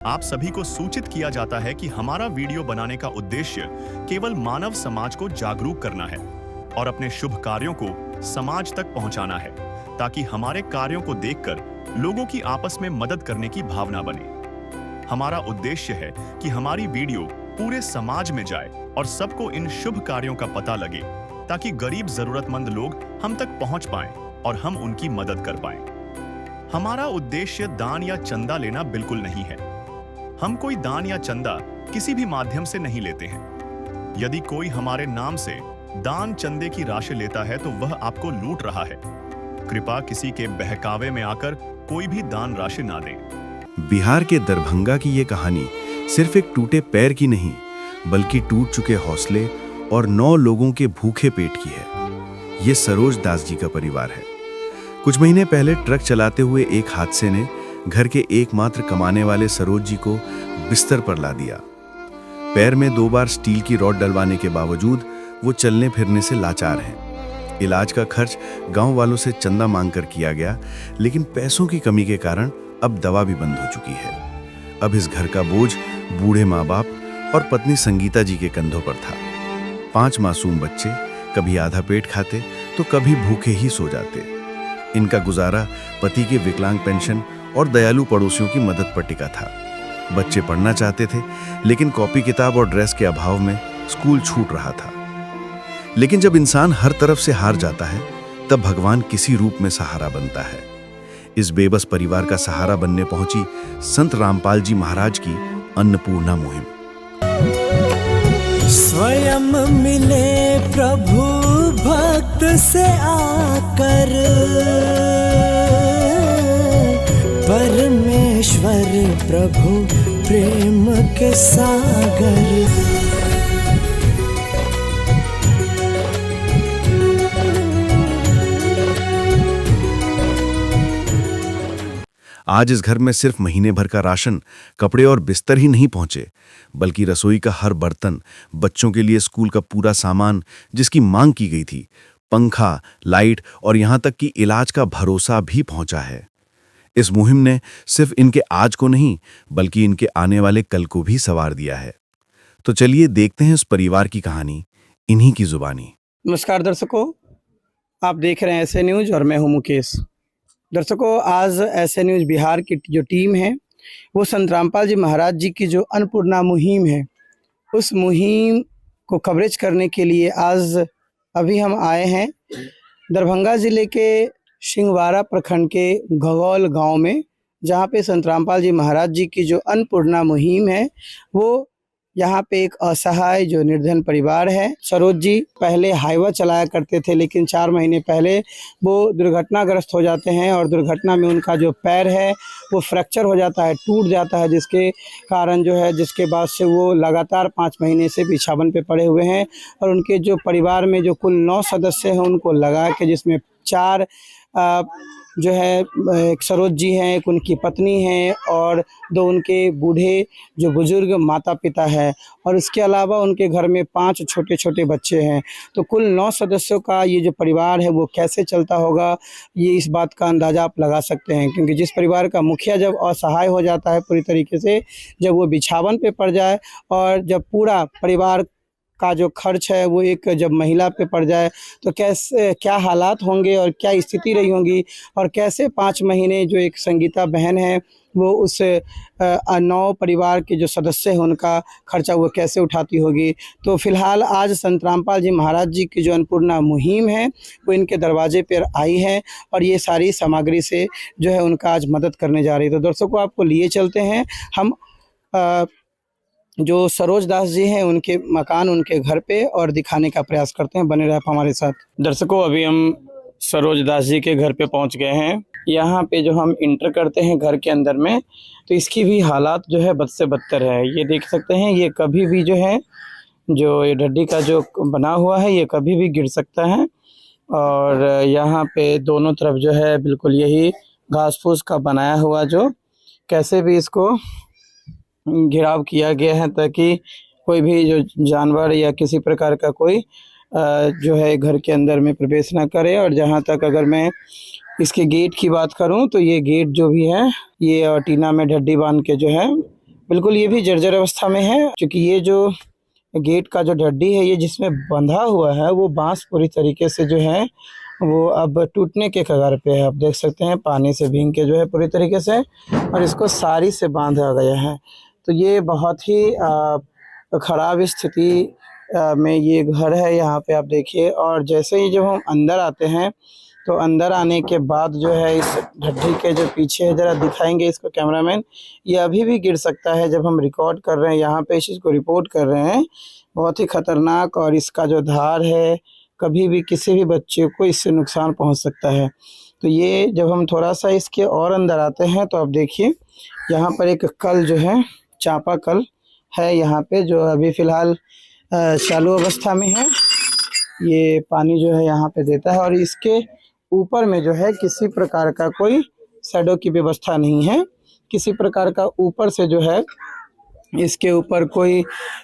आप सभी को सूचित किया जाता है कि हमारा वीडियो बनाने का उद्देश्य केवल मानव समाज को जागरूक करना है और अपने शुभ कार्यों को समाज तक पहुंचाना है, ताकि हमारे कार्यों को देखकर लोगों की आपस में मदद करने की भावना बने। हमारा उद्देश्य है कि हमारी वीडियो पूरे समाज में जाए और सबको इन शुभ कार्यों का पता लगे, ताकि गरीब जरूरतमंद लोग हम तक पहुंच पाएं और हम उनकी मदद कर पाएं। हमारा उद्देश्य दान या चंदा लेना बिल्कुल नहीं है। हम कोई दान या चंदा किसी भी माध्यम से नहीं लेते हैं। यदि कोई हमारे नाम से दान चंदे की राशि लेता है तो वह आपको लूट रहा है। कृपया किसी के बहकावे में आकर कोई भी दान राशि ना दें। बिहार के दरभंगा की ये कहानी सिर्फ एक टूटे पैर की नहीं, बल्कि टूट चुके हौसले और 9 लोगों के भूखे पेट की है। ये सरोज दास जी का परिवार है। कुछ महीने पहले ट्रक चलाते हुए एक हादसे ने घर के एकमात्र कमाने वाले सरोज जी को बिस्तर पर ला दिया। पैर में 2 बार स्टील की रॉड डलवाने के बावजूद वो चलने फिरने से लाचार हैं। इलाज का खर्च गांव वालों से चंदा मांगकर किया गया, लेकिन पैसों की कमी के कारण अब दवा भी बंद हो चुकी है। अब इस घर का बोझ बूढ़े माँ बाप और पत्नी संगीता जी के कंधों पर था। 5 मासूम बच्चे कभी आधा पेट खाते तो कभी भूखे ही सो जाते। इनका गुजारा पति के विकलांग पेंशन और दयालु पड़ोसियों की मदद पर टिका था। बच्चे पढ़ना चाहते थे, लेकिन कॉपी किताब और ड्रेस के अभाव में स्कूल छूट रहा था। लेकिन जब इंसान हर तरफ से हार जाता है, तब भगवान किसी रूप में सहारा बनता है। इस बेबस परिवार का सहारा बनने पहुंची संत रामपाल जी महाराज की अन्नपूर्णा मुहिम। स्वयं मिले प्रभु भक्त से आकर, परमेश्वर प्रभु प्रेम के सागर। आज इस घर में सिर्फ महीने भर का राशन, कपड़े और बिस्तर ही नहीं पहुंचे, बल्कि रसोई का हर बर्तन, बच्चों के लिए स्कूल का पूरा सामान जिसकी मांग की गई थी, पंखा, लाइट और यहां तक कि इलाज का भरोसा भी पहुंचा है। इस मुहिम ने सिर्फ इनके आज को नहीं, बल्कि इनके आने वाले कल को भी संवार दिया है। तो चलिए देखते हैं इस परिवार की कहानी इन्हीं की जुबानी। नमस्कार दर्शकों, आप देख रहे हैं ऐसे न्यूज और मैं हूं मुकेश। दर्शकों, आज ऐसे न्यूज बिहार की जो टीम है वो संत रामपाल जी महाराज जी की जो अन्नपूर्णा मुहिम है, उस मुहिम को कवरेज करने के लिए आज अभी हम आए हैं दरभंगा जिले के सिंहवाड़ा प्रखंड के घगौल गांव में, जहां पे संत रामपाल जी महाराज जी की जो अन्नपूर्णा मुहिम है वो यहाँ पे एक असहाय जो निर्धन परिवार है। सरोज जी पहले हाईवा चलाया करते थे, लेकिन 4 महीने पहले वो दुर्घटनाग्रस्त हो जाते हैं और दुर्घटना में उनका जो पैर है वो फ्रैक्चर हो जाता है, टूट जाता है, जिसके कारण जो है जिसके बाद से वो लगातार 5 महीने से बिछावन पे पड़े हुए हैं। और उनके जो परिवार में जो कुल 9 सदस्य हैं उनको लगा के, जिसमें 4 जो है एक सरोज जी हैं, एक उनकी पत्नी है और 2 उनके बूढ़े जो बुजुर्ग माता पिता है, और इसके अलावा उनके घर में 5 छोटे छोटे बच्चे हैं। तो कुल 9 सदस्यों का ये जो परिवार है वो कैसे चलता होगा, ये इस बात का अंदाज़ा आप लगा सकते हैं। क्योंकि जिस परिवार का मुखिया जब असहाय हो जाता है पूरी तरीके से, जब वो बिछावन पे पड़ जाए और जब पूरा परिवार का जो खर्च है वो एक जब महिला पे पड़ जाए, तो कैसे क्या हालात होंगे और क्या स्थिति रही होंगी, और कैसे 5 महीने जो एक संगीता बहन है वो उस 9 परिवार के जो सदस्य हैं उनका खर्चा वो कैसे उठाती होगी। तो फिलहाल आज संत रामपाल जी महाराज जी की जो अन्नपूर्णा मुहिम है वो इनके दरवाजे पर आई है और ये सारी सामग्री से जो है उनका आज मदद करने जा रही है। तो दर्शकों, आपको लिए चलते हैं हम जो सरोज दास जी हैं उनके मकान, उनके घर पे, और दिखाने का प्रयास करते हैं। बने रहे आप हमारे साथ। दर्शकों, अभी हम सरोज दास जी के घर पे पहुंच गए हैं। यहाँ पे जो हम इंटर करते हैं घर के अंदर में, तो इसकी भी हालात जो है बद से बदतर है। ये देख सकते हैं, ये कभी भी जो है जो ये ढड्डी का जो बना हुआ है ये कभी भी गिर सकता है। और यहाँ पे दोनों तरफ जो है बिल्कुल यही घास फूस का बनाया हुआ, जो कैसे भी इसको घेराव किया गया है ताकि कोई भी जो जानवर या किसी प्रकार का कोई जो है घर के अंदर में प्रवेश ना करे। और जहाँ तक अगर मैं इसके गेट की बात करूं तो ये गेट जो भी है ये टीना में ढड्डी बांध के जो है बिल्कुल ये भी जर्जर अवस्था में है, क्योंकि ये जो गेट का जो डंडी है ये जिसमें बंधा हुआ है वो बांस पूरी तरीके से जो है वो अब टूटने के कगार पे है। आप देख सकते हैं पानी से भीग के जो है पूरी तरीके से, और इसको सारी से बांधा गया है। तो ये बहुत ही ख़राब स्थिति में ये घर है। यहाँ पे आप देखिए, और जैसे ही जब हम अंदर आते हैं तो अंदर आने के बाद जो है इस ढड्डी के जो पीछे है, ज़रा दिखाएंगे इसको कैमरामैन, ये अभी भी गिर सकता है। जब हम रिकॉर्ड कर रहे हैं यहाँ पे, इस चीज़ को रिपोर्ट कर रहे हैं, बहुत ही ख़तरनाक, और इसका जो धार है कभी भी किसी भी बच्चे को इससे नुकसान पहुँच सकता है। तो ये जब हम थोड़ा सा इसके और अंदर आते हैं तो आप देखिए यहाँ पर एक कल जो है, चापा कल है यहाँ पे, जो अभी फ़िलहाल चालू अवस्था में है। ये पानी जो है यहाँ पे देता है, और इसके ऊपर में जो है किसी प्रकार का कोई शैडो की व्यवस्था नहीं है, किसी प्रकार का ऊपर से जो है इसके ऊपर कोई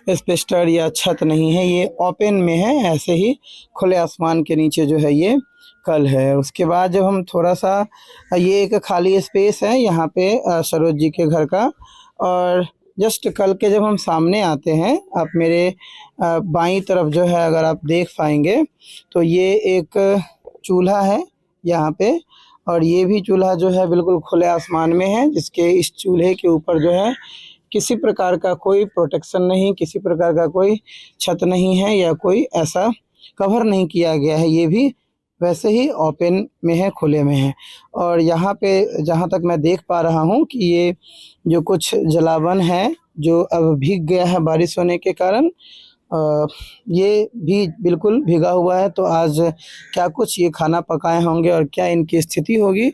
एस्बेस्टर या छत नहीं है। ये ओपन में है, ऐसे ही खुले आसमान के नीचे जो है ये कल है। उसके बाद जब हम थोड़ा सा, ये एक खाली स्पेस है यहाँ पे सरोज जी के घर का, और जस्ट कल के जब हम सामने आते हैं, आप मेरे बाईं तरफ जो है अगर आप देख पाएंगे तो ये एक चूल्हा है यहाँ पे, और ये भी चूल्हा जो है बिल्कुल खुले आसमान में है, जिसके इस चूल्हे के ऊपर जो है किसी प्रकार का कोई प्रोटेक्शन नहीं, किसी प्रकार का कोई छत नहीं है, या कोई ऐसा कवर नहीं किया गया है। ये भी वैसे ही ओपन में है, खुले में है। और यहाँ पे जहाँ तक मैं देख पा रहा हूँ कि ये जो कुछ जलावन है जो अब भीग गया है बारिश होने के कारण, ये भी बिल्कुल भीगा हुआ है। तो आज क्या कुछ ये खाना पकाए होंगे और क्या इनकी स्थिति होगी,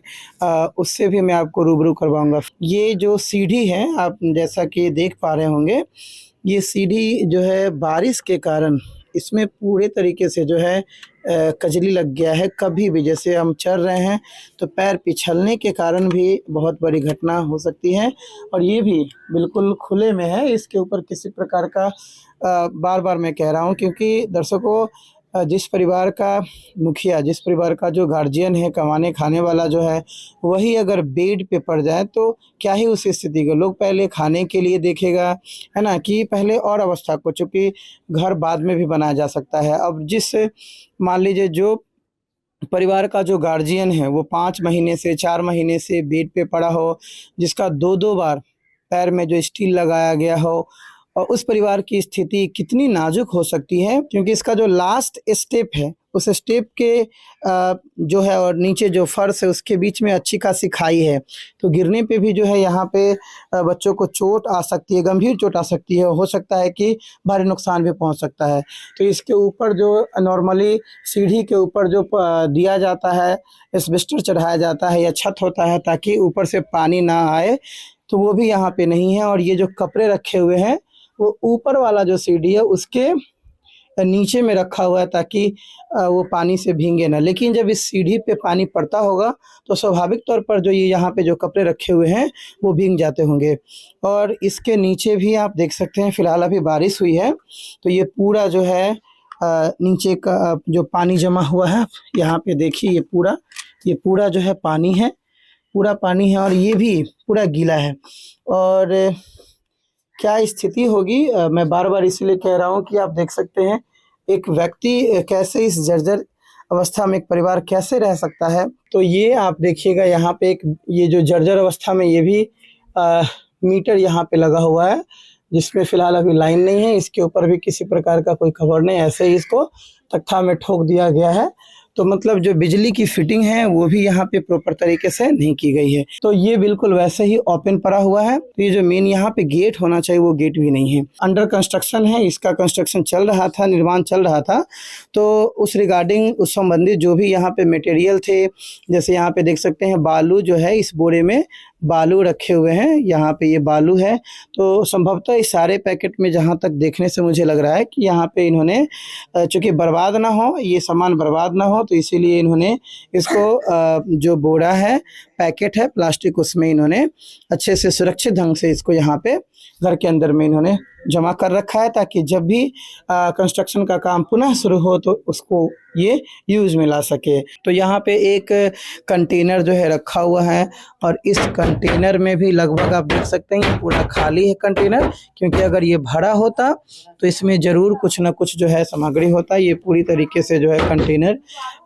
उससे भी मैं आपको रूबरू करवाऊंगा। ये जो सीढ़ी है आप जैसा कि देख पा रहे होंगे, ये सीढ़ी जो है बारिश के कारण इसमें पूरे तरीके से जो है कजली लग गया है। कभी भी जैसे हम चल रहे हैं तो पैर पिछलने के कारण भी बहुत बड़ी घटना हो सकती है। और ये भी बिल्कुल खुले में है, इसके ऊपर किसी प्रकार का बार बार मैं कह रहा हूँ, क्योंकि दर्शकों जिस परिवार का मुखिया, जिस परिवार का जो गार्जियन है, कमाने खाने वाला जो है, वही अगर बेड पे पड़ जाए तो क्या ही उस स्थिति को लोग पहले खाने के लिए देखेगा, है ना, कि पहले और अवस्था को, चूँकि घर बाद में भी बनाया जा सकता है। अब जिस मान लीजिए जो परिवार का जो गार्जियन है वो 5 महीने से 4 महीने से बेड पे पड़ा हो, जिसका 2-2 बार पैर में जो स्टील लगाया गया हो, और उस परिवार की स्थिति कितनी नाजुक हो सकती है, क्योंकि इसका जो लास्ट स्टेप है उस स्टेप के जो है और नीचे जो फर्श है उसके बीच में अच्छी खासी खाई है। तो गिरने पे भी जो है यहाँ पे बच्चों को चोट आ सकती है, गंभीर चोट आ सकती है, हो सकता है कि भारी नुकसान भी पहुँच सकता है। तो इसके ऊपर जो नॉर्मली सीढ़ी के ऊपर जो दिया जाता है, एस्बेस्टर चढ़ाया जाता है या छत होता है ताकि ऊपर से पानी ना आए, तो वो भी यहाँ पे नहीं है। और ये जो कपड़े रखे हुए हैं वो ऊपर वाला जो सीढ़ी है उसके नीचे में रखा हुआ है ताकि वो पानी से भीगे ना। लेकिन जब इस सीढ़ी पे पानी पड़ता होगा तो स्वाभाविक तौर पर जो ये यहाँ पे जो कपड़े रखे हुए हैं वो भीग जाते होंगे। और इसके नीचे भी आप देख सकते हैं, फिलहाल अभी बारिश हुई है तो ये पूरा जो है नीचे का जो पानी जमा हुआ है, यहाँ पे देखिए ये पूरा जो है पानी है, पूरा पानी है, और ये भी पूरा गीला है। और क्या स्थिति होगी, मैं बार बार इसलिए कह रहा हूँ कि आप देख सकते हैं एक व्यक्ति कैसे इस जर्जर अवस्था में, एक परिवार कैसे रह सकता है। तो ये आप देखिएगा यहाँ पे एक ये जो जर्जर अवस्था में ये भी मीटर यहाँ पे लगा हुआ है, जिसमें फिलहाल अभी लाइन नहीं है, इसके ऊपर भी किसी प्रकार का कोई खबर नहीं, ऐसे ही इसको तख्ता में ठोक दिया गया है। तो मतलब जो बिजली की फिटिंग है वो भी यहाँ पे प्रॉपर तरीके से नहीं की गई है। तो ये बिल्कुल वैसे ही ओपन पड़ा हुआ है। तो ये जो मेन यहाँ पे गेट होना चाहिए वो गेट भी नहीं है, अंडर कंस्ट्रक्शन है, इसका कंस्ट्रक्शन चल रहा था, निर्माण चल रहा था। तो उस रिगार्डिंग उस संबंधित जो भी यहाँ पे मटेरियल थे, जैसे यहाँ पे देख सकते हैं बालू जो है, इस बोरे में बालू रखे हुए हैं, यहाँ पे ये बालू है। तो संभवतः इस सारे पैकेट में जहाँ तक देखने से मुझे लग रहा है कि यहाँ पे इन्होंने चूँकि बर्बाद ना हो, ये सामान बर्बाद ना हो, तो इसीलिए इन्होंने इसको जो बोरा है, पैकेट है प्लास्टिक, उसमें इन्होंने अच्छे से सुरक्षित ढंग से इसको यहाँ पे घर के अंदर में इन्होंने जमा कर रखा है, ताकि जब भी कंस्ट्रक्शन का काम पुनः शुरू हो तो उसको ये यूज़ में ला सके। तो यहाँ पे एक कंटेनर जो है रखा हुआ है, और इस कंटेनर में भी लगभग आप देख सकते हैं पूरा खाली है कंटेनर, क्योंकि अगर ये भरा होता तो इसमें ज़रूर कुछ ना कुछ जो है सामग्री होता। ये पूरी तरीके से जो है कंटेनर,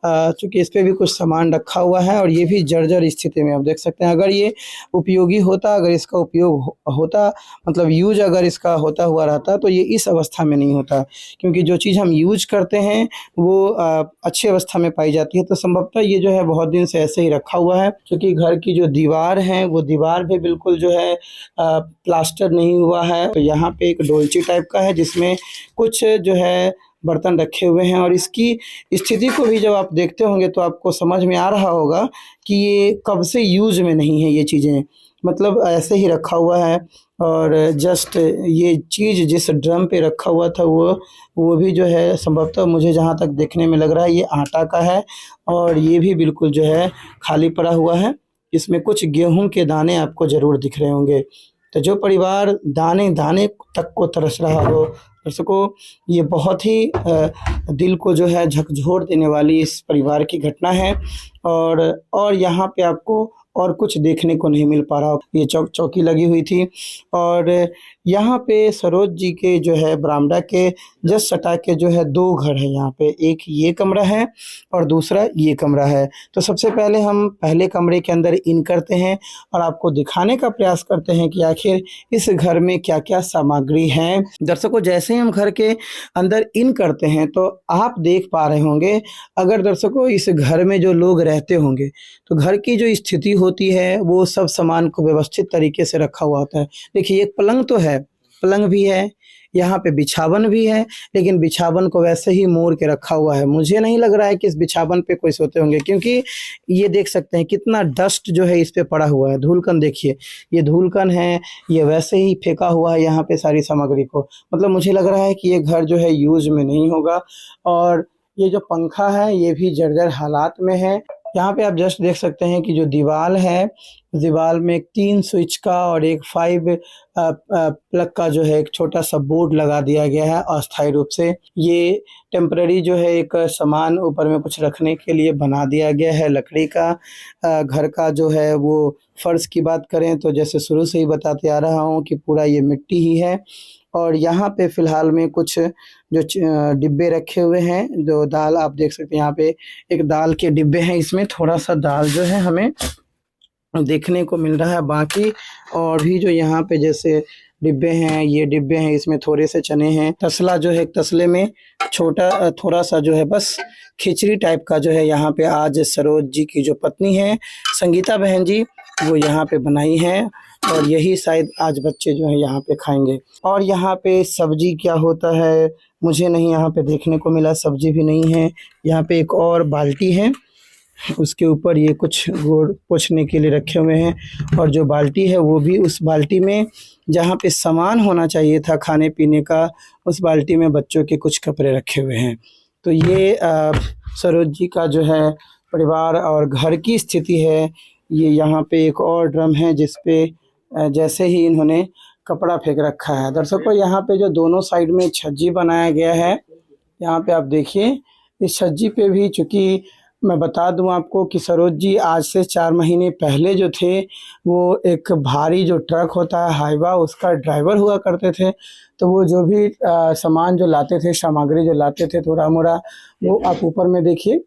चूँकि इस पर भी कुछ सामान रखा हुआ है, और ये भी जर्जर स्थिति में आप देख सकते हैं। अगर ये उपयोगी होता, अगर इसका उपयोग होता, मतलब यूज अगर इसका होता हुआ रहता, तो ये इस अवस्था में नहीं होता, क्योंकि जो चीज़ हम यूज करते हैं वो अच्छी अवस्था में पाई जाती है। तो संभवतः ये जो है बहुत दिन से ऐसे ही रखा हुआ है, क्योंकि घर की जो दीवार है वो दीवार भी बिल्कुल जो है प्लास्टर नहीं हुआ है। तो यहाँ पे एक डोलची टाइप का है जिसमें कुछ जो है बर्तन रखे हुए हैं, और इसकी स्थिति को भी जब आप देखते होंगे तो आपको समझ में आ रहा होगा कि ये कब से यूज में नहीं है। ये चीज़ें मतलब ऐसे ही रखा हुआ है, और जस्ट ये चीज़ जिस ड्रम पे रखा हुआ था वो भी जो है संभवतः मुझे जहाँ तक देखने में लग रहा है ये आटा का है, और ये भी बिल्कुल जो है खाली पड़ा हुआ है। इसमें कुछ गेहूं के दाने आपको ज़रूर दिख रहे होंगे। तो जो परिवार दाने दाने तक को तरस रहा हो, दर्शकों, ये बहुत ही दिल को जो है झकझोर देने वाली इस परिवार की घटना है। और यहाँ पे आपको और कुछ देखने को नहीं मिल पा रहा। ये चौकी लगी हुई थी, और यहाँ पे सरोज जी के जो है बरामदा के जस्ट सटा के जो है 2 घर है यहाँ पे। एक ये कमरा है और दूसरा ये कमरा है। तो सबसे पहले हम पहले कमरे के अंदर इन करते हैं और आपको दिखाने का प्रयास करते हैं कि आखिर इस घर में क्या क्या सामग्री है। दर्शकों, जैसे ही हम घर के अंदर इन करते हैं तो आप देख पा रहे होंगे, अगर दर्शकों इस घर में जो लोग रहते होंगे तो घर की जो स्थिति होती है वो सब सामान को व्यवस्थित तरीके से रखा हुआ होता है। देखिए, एक पलंग तो है, पलंग भी है, यहाँ पे बिछावन भी है, लेकिन बिछावन को वैसे ही मोड़ के रखा हुआ है। मुझे नहीं लग रहा है कि इस बिछावन पे कोई सोते होंगे, क्योंकि ये देख सकते हैं कितना डस्ट जो है इस पे पड़ा हुआ है। धूलकन देखिए, ये धूलकन है, ये वैसे ही फेंका हुआ है यहाँ पे सारी सामग्री को। मतलब मुझे लग रहा है कि ये घर जो है यूज में नहीं होगा। और ये जो पंखा है ये भी जर्जर हालात में है। यहाँ पे आप जस्ट देख सकते हैं कि जो दीवार है, दीवार में एक 3 स्विच का और एक 5 प्लग का जो है एक छोटा सा बोर्ड लगा दिया गया है अस्थायी रूप से। ये टेम्पररी जो है एक सामान ऊपर में कुछ रखने के लिए बना दिया गया है लकड़ी का। घर का जो है वो फर्श की बात करें तो जैसे शुरू से ही बताते आ रहा हूँ कि पूरा ये मिट्टी ही है। और यहाँ पे फ़िलहाल में कुछ जो डिब्बे रखे हुए हैं, जो दाल आप देख सकते हैं, यहाँ पे एक दाल के डिब्बे हैं, इसमें थोड़ा सा दाल जो है हमें देखने को मिल रहा है। बाकी और भी जो यहाँ पे जैसे डिब्बे हैं, ये डिब्बे हैं, इसमें थोड़े से चने हैं। तसला जो है, तसले में छोटा थोड़ा सा जो है बस खिचड़ी टाइप का जो है यहाँ पे आज सरोज जी की जो पत्नी है संगीता बहन जी, वो यहाँ पे बनाई है, और यही शायद आज बच्चे जो है यहाँ पे खाएंगे। और यहाँ पे सब्जी क्या होता है मुझे नहीं यहाँ पे देखने को मिला, सब्जी भी नहीं है। यहाँ पे एक और बाल्टी है, उसके ऊपर ये कुछ गुड़ पोंछने के लिए रखे हुए हैं, और जो बाल्टी है वो भी उस बाल्टी में जहाँ पे सामान होना चाहिए था खाने पीने का, उस बाल्टी में बच्चों के कुछ कपड़े रखे हुए हैं। तो ये सरोज जी का जो है परिवार और घर की स्थिति है। ये यहाँ पे एक और ड्रम है जिस पे जैसे ही इन्होंने कपड़ा फेंक रखा है। दर्शकों, यहाँ पे जो दोनों साइड में छज्जी बनाया गया है, यहाँ पे आप देखिए, इस छज्जी पे भी, चूँकि मैं बता दूं आपको कि सरोज जी आज से 4 महीने पहले जो थे वो एक भारी जो ट्रक होता है हाईवा, उसका ड्राइवर हुआ करते थे। तो वो जो भी सामान जो लाते थे, सामग्री जो लाते थे थोड़ा मोड़ा, वो आप ऊपर में देखिए,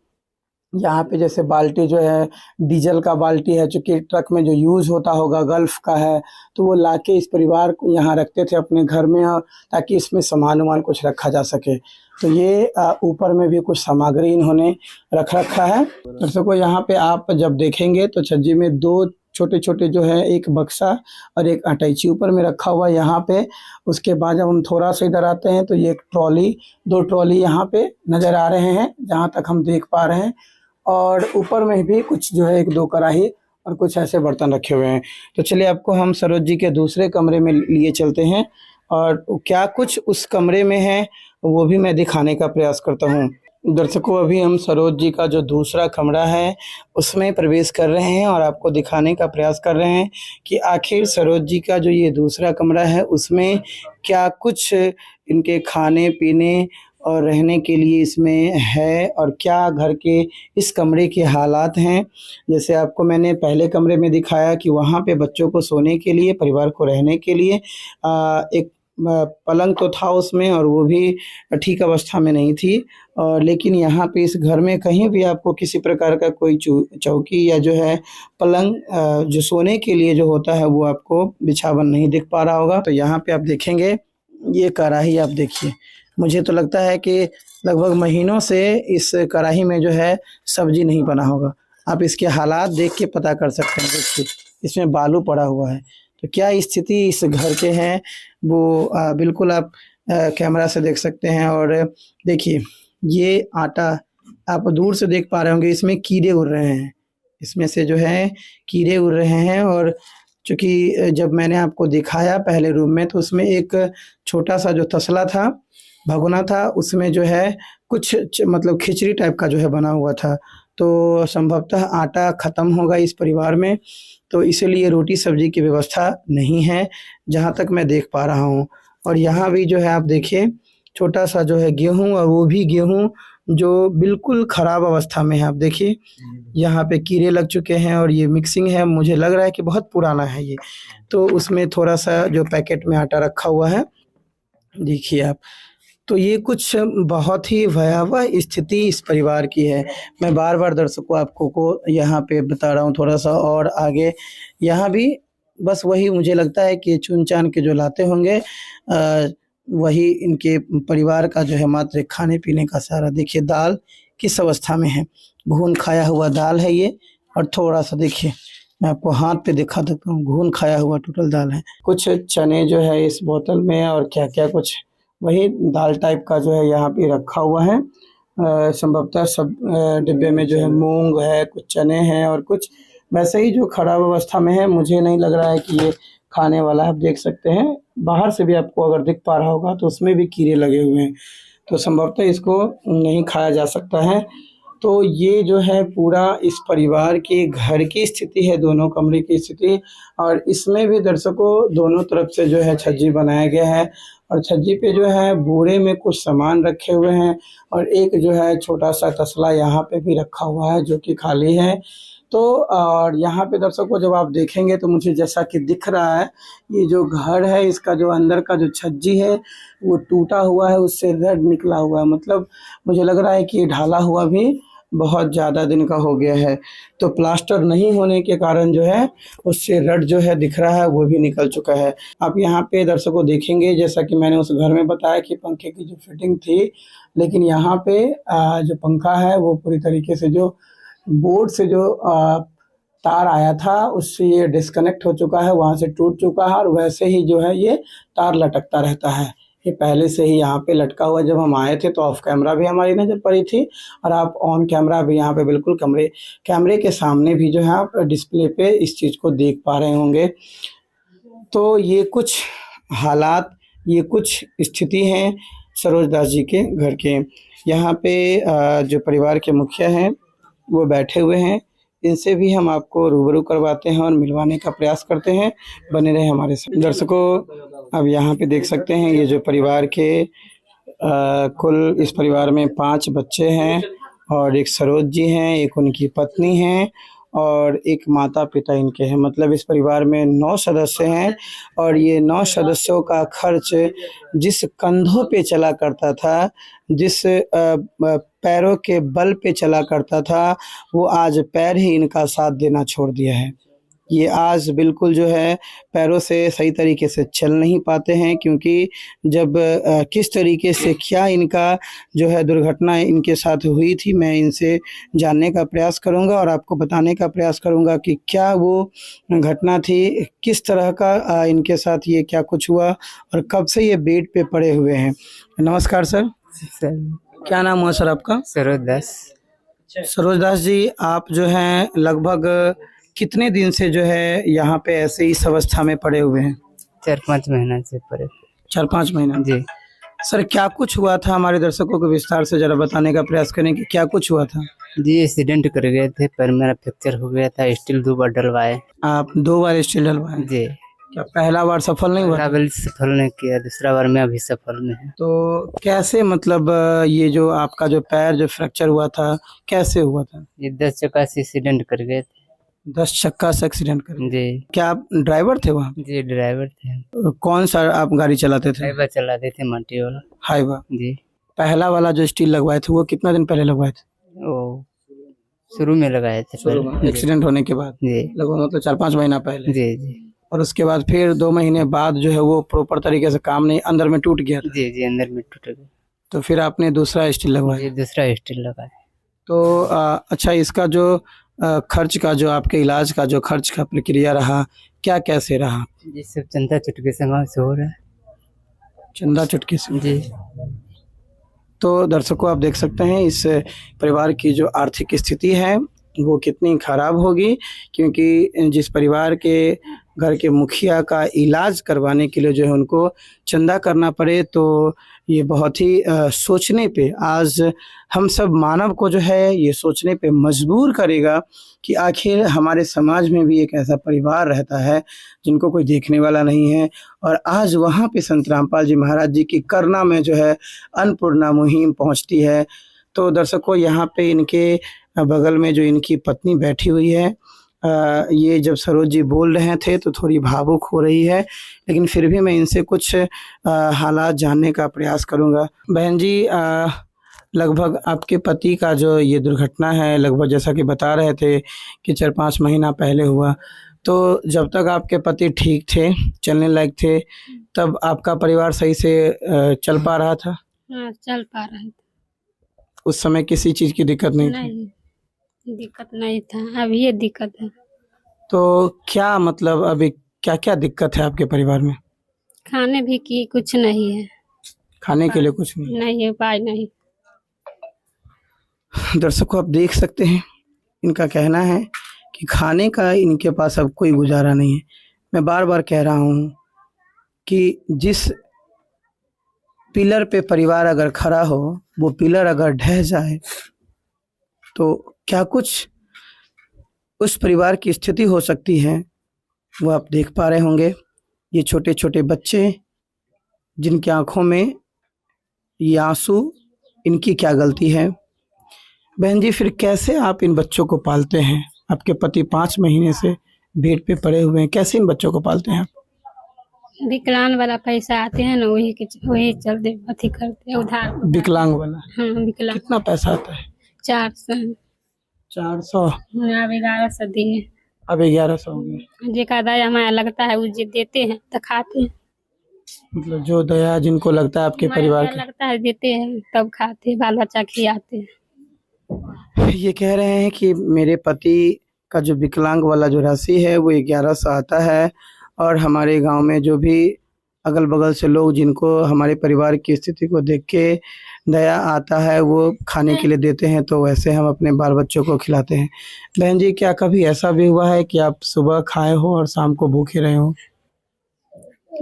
यहाँ पे जैसे बाल्टी जो है डीजल का बाल्टी है, चूँकि ट्रक में जो यूज़ होता होगा गल्फ का है, तो वो लाके इस परिवार को यहाँ रखते थे अपने घर में, ताकि इसमें सामान वामान कुछ रखा जा सके। तो ये ऊपर में भी कुछ सामग्री इन्होंने रख रखा है। दर्शकों, यहाँ पे आप जब देखेंगे तो छज्जी में 2 छोटे छोटे जो है एक बक्सा और एक अटैची ऊपर में रखा हुआ है यहाँ पे। उसके बाद जब हम थोड़ा सा इधर आते हैं तो ये एक ट्रॉली, 2 ट्रॉली यहाँ पे नज़र आ रहे हैं जहाँ तक हम देख पा रहे हैं। और ऊपर में भी कुछ जो है 1-2 कढ़ाई और कुछ ऐसे बर्तन रखे हुए हैं। तो चलिए आपको हम सरोज जी के दूसरे कमरे में लिए चलते हैं, और क्या कुछ उस कमरे में है वो भी मैं दिखाने का प्रयास करता हूँ। दर्शकों, अभी हम सरोज जी का जो दूसरा कमरा है उसमें प्रवेश कर रहे हैं और आपको दिखाने का प्रयास कर रहे हैं कि आखिर सरोज जी का जो ये दूसरा कमरा है उसमें क्या कुछ इनके खाने पीने और रहने के लिए इसमें है और क्या घर के इस कमरे के हालात हैं। जैसे आपको मैंने पहले कमरे में दिखाया कि वहाँ पे बच्चों को सोने के लिए, परिवार को रहने के लिए एक पलंग तो था उसमें और वो भी ठीक अवस्था में नहीं थी। और लेकिन यहाँ पे इस घर में कहीं भी आपको किसी प्रकार का कोई चौकी या जो है पलंग जो सोने के लिए जो होता है वो आपको बिछावन नहीं दिख पा रहा होगा। तो यहाँ पे आप देखेंगे ये कढ़ाई, आप देखिए, मुझे तो लगता है कि लगभग महीनों से इस कढ़ाई में जो है सब्जी नहीं बना होगा। आप इसके हालात देख के पता कर सकते हैं। देखिए इसमें बालू पड़ा हुआ है। तो क्या स्थिति इस घर के हैं वो बिल्कुल आप कैमरा से देख सकते हैं। और देखिए ये आटा आप दूर से देख पा रहे होंगे, इसमें कीड़े उड़ रहे हैं, इसमें से जो है कीड़े उड़ रहे हैं। और चूँकि जब मैंने आपको दिखाया पहले रूम में तो उसमें एक छोटा सा जो तसला था, भगोना था, उसमें जो है कुछ मतलब खिचड़ी टाइप का जो है बना हुआ था। तो संभवतः आटा ख़त्म होगा इस परिवार में, तो इसीलिए रोटी सब्जी की व्यवस्था नहीं है जहाँ तक मैं देख पा रहा हूँ। और यहाँ भी जो है आप देखिए छोटा सा जो है गेहूँ, और वो भी गेहूँ जो बिल्कुल ख़राब अवस्था में है। आप देखिए यहाँ पे कीड़े लग चुके हैं और ये मिक्सिंग है, मुझे लग रहा है कि बहुत पुराना है ये। तो उसमें थोड़ा सा जो पैकेट में आटा रखा हुआ है, देखिए आप। तो ये कुछ बहुत ही भयावह स्थिति इस परिवार की है। मैं बार बार दर्शकों आपको को यहाँ पे बता रहा हूँ, थोड़ा सा और आगे यहाँ भी बस वही मुझे लगता है कि चुन चान के जो लाते होंगे वही इनके परिवार का जो है मात्र खाने पीने का सारा। देखिए दाल किस अवस्था में है, घून खाया हुआ दाल है ये। और थोड़ा सा देखिए, मैं आपको हाथ पे दिखा देता हूँ, घून खाया हुआ टोटल दाल है। कुछ चने जो है इस बोतल में और क्या क्या कुछ वही दाल टाइप का जो है यहाँ पे रखा हुआ है। संभवतः सब डिब्बे में जो है मूंग है, कुछ चने हैं और कुछ वैसे ही जो खराब अवस्था में है। मुझे नहीं लग रहा है कि ये खाने वाला है। आप देख सकते हैं बाहर से भी आपको अगर दिख पा रहा होगा तो उसमें भी कीड़े लगे हुए हैं, तो संभवतः इसको नहीं खाया जा सकता है। तो ये जो है पूरा इस परिवार के घर की स्थिति है, दोनों कमरे की स्थिति। और इसमें भी दर्शकों दोनों तरफ से जो है छज्जी बनाया गया है और छज्जी पे जो है बोरे में कुछ सामान रखे हुए हैं और एक जो है छोटा सा तसला यहाँ पे भी रखा हुआ है जो कि खाली है। तो और यहाँ पे दर्शकों जब आप देखेंगे तो मुझे जैसा कि दिख रहा है, ये जो घर है इसका जो अंदर का जो छज्जी है वो टूटा हुआ है, उससे रड निकला हुआ है। मतलब मुझे लग रहा है कि ये ढाला हुआ भी बहुत ज़्यादा दिन का हो गया है। तो प्लास्टर नहीं होने के कारण जो है उससे रड जो है दिख रहा है वो भी निकल चुका है। आप यहाँ पे दर्शकों देखेंगे जैसा कि मैंने उस घर में बताया कि पंखे की जो फिटिंग थी, लेकिन यहाँ पे जो पंखा है वो पूरी तरीके से जो बोर्ड से जो तार आया था उससे ये डिस्कनेक्ट हो चुका है, वहाँ से टूट चुका है और वैसे ही जो है ये तार लटकता रहता है। ये पहले से ही यहाँ पे लटका हुआ। जब हम आए थे तो ऑफ कैमरा भी हमारी नज़र पड़ी थी और आप ऑन कैमरा भी यहाँ पे बिल्कुल कैमरे के सामने भी जो है आप डिस्प्ले पे इस चीज़ को देख पा रहे होंगे। तो ये कुछ हालात, ये कुछ स्थिति हैं सरोज दास जी के घर के। यहाँ पे जो परिवार के मुखिया हैं वो बैठे हुए हैं, इनसे भी हम आपको रूबरू करवाते हैं और मिलवाने का प्रयास करते हैं। बने रहे हमारे साथ। दर्शकों अब यहाँ पे देख सकते हैं ये जो परिवार के कुल इस परिवार में 5 बच्चे हैं और एक सरोज जी हैं, एक उनकी पत्नी हैं और एक माता पिता इनके हैं। मतलब इस परिवार में 9 सदस्य हैं और ये 9 सदस्यों का खर्च जिस कंधों पे चला करता था, जिस पैरों के बल पे चला करता था, वो आज पैर ही इनका साथ देना छोड़ दिया है। ये आज बिल्कुल जो है पैरों से सही तरीके से चल नहीं पाते हैं, क्योंकि जब किस तरीके से क्या इनका जो है दुर्घटना इनके साथ हुई थी, मैं इनसे जानने का प्रयास करूंगा और आपको बताने का प्रयास करूंगा कि क्या वो घटना थी, किस तरह का इनके साथ ये क्या कुछ हुआ और कब से ये बेड पे पड़े हुए हैं। नमस्कार सर। क्या नाम हुआ सर आपका? सरोज दास। सरोज दास जी, आप जो हैं लगभग कितने दिन से जो है यहाँ पे ऐसे इस अवस्था में पड़े हुए हैं? 4-5 महीना से पड़े। 4-5 महीना जी। सर क्या कुछ हुआ था, हमारे दर्शकों को विस्तार से जरा बताने का प्रयास करें कि क्या कुछ हुआ था। जी एक्सीडेंट कर गए थे, पैर मेरा फ्रैक्चर हो गया था, स्टील 2 बार डलवाए। आप 2 बार स्टील डलवाए, जी क्या पहला बार सफल नहीं हुआ था? पहला बार सफल नहीं किया, दूसरा बार में अभी सफल में है। तो कैसे मतलब ये जो आपका जो पैर जो फ्रैक्चर हुआ था कैसे हुआ था? ये 10 चक्का से एक्सीडेंट कर गए थे। 10 चक्का से एक्सीडेंट कर गए। जी क्या आप ड्राइवर थे वहाँ? जी ड्राइवर थे, कौन सा आप गाड़ी चलाते थे? ड्राइवर चलाते थे माटी वाला। हाईवा। जी पहला वाला जो स्टील लगवाए थे वो कितना दिन पहले लगवाए थे? वो शुरू में लगाए थे पहले। एक्सीडेंट होने के बाद जी लगभग मतलब 4-5 महीना पहले। जी जी और उसके बाद फिर 2 महीने बाद जो है वो प्रॉपर तरीके से काम नहीं, अंदर में टूट गया था। जी जी अंदर में टूट गया। तो फिर आपने दूसरा स्टील लगवाया। जी दूसरा स्टील लगाए। तो अच्छा, इसका जो खर्च का जो आपके इलाज का जो खर्च का प्रक्रिया रहा, क्या कैसे रहा? जी सब चंदा चुटकी समाज से हो रहा है। चंदा चुटकी से। जी तो दर्शकों आप देख सकते हैं इस परिवार की जो आर्थिक स्थिति है वो कितनी खराब होगी, क्योंकि जिस परिवार के घर के मुखिया का इलाज करवाने के लिए जो है उनको चंदा करना पड़े, तो ये बहुत ही सोचने पे आज हम सब मानव को जो है ये सोचने पे मजबूर करेगा कि आखिर हमारे समाज में भी एक ऐसा परिवार रहता है जिनको कोई देखने वाला नहीं है। और आज वहाँ पे संत रामपाल जी महाराज जी की करना में जो है अन्नपूर्णा मुहिम पहुँचती है। तो दर्शकों यहाँ पे इनके बगल में जो इनकी पत्नी बैठी हुई है, ये जब सरोज जी बोल रहे थे तो थोड़ी भावुक हो रही है, लेकिन फिर भी मैं इनसे कुछ हालात जानने का प्रयास करूंगा। बहन जी, लगभग आपके पति का जो ये दुर्घटना है, लगभग जैसा कि बता रहे थे कि 4-5 महीना पहले हुआ, तो जब तक आपके पति ठीक थे, चलने लायक थे, तब आपका परिवार सही से चल पा रहा था? हाँ चल पा रहा था। उस समय किसी चीज़ की दिक्कत नहीं थी? नहीं दिक्कत नहीं था, अब ये दिक्कत है। तो क्या मतलब अभी क्या क्या दिक्कत है आपके परिवार में? खाने भी की कुछ नहीं है, खाने के लिए कुछ नहीं। नहीं है, उपाय नहीं। दर्शकों आप देख सकते हैं इनका कहना है कि खाने का इनके पास अब कोई गुजारा नहीं है। मैं बार बार कह रहा हूँ कि जिस पिलर पे परिवार अगर खड़ा हो, वो पिलर अगर ढह जाए तो क्या कुछ उस परिवार की स्थिति हो सकती है वो आप देख पा रहे होंगे। ये छोटे छोटे बच्चे जिनकी आंखों में ये आंसू, इनकी क्या गलती है? बहन जी, फिर कैसे आप इन बच्चों को पालते हैं? आपके पति 5 महीने से बेड पे पड़े हुए हैं, कैसे इन बच्चों को पालते हैं आप? विकलांग वाला पैसा आते हैं ना, वही चलते अथी करते हैं उधार। विकलांग वाला? हाँ विकलांग। कितना पैसा आता है? 400। 400? अब 1100 दिए। अब 1100 हो गए। जेका दया हमारा लगता है वो जे देते हैं तो खाते हैं। मतलब जो दया जिनको लगता है आपके परिवार हमारा लगता है देते हैं तब खाते हैं, बाल बच्चा खिलाते हैं। ये कह रहे हैं कि मेरे पति का जो विकलांग वाला जो राशि है वो 1100 आता है, और हमारे गांव में जो भी अगल बगल से लोग जिनको हमारे परिवार की स्थिति को देख के दया आता है वो खाने के लिए देते हैं, तो वैसे हम अपने बाल बच्चों को खिलाते हैं। बहन जी, क्या कभी ऐसा भी हुआ है कि आप सुबह खाए हो और शाम को भूखे रहे हो?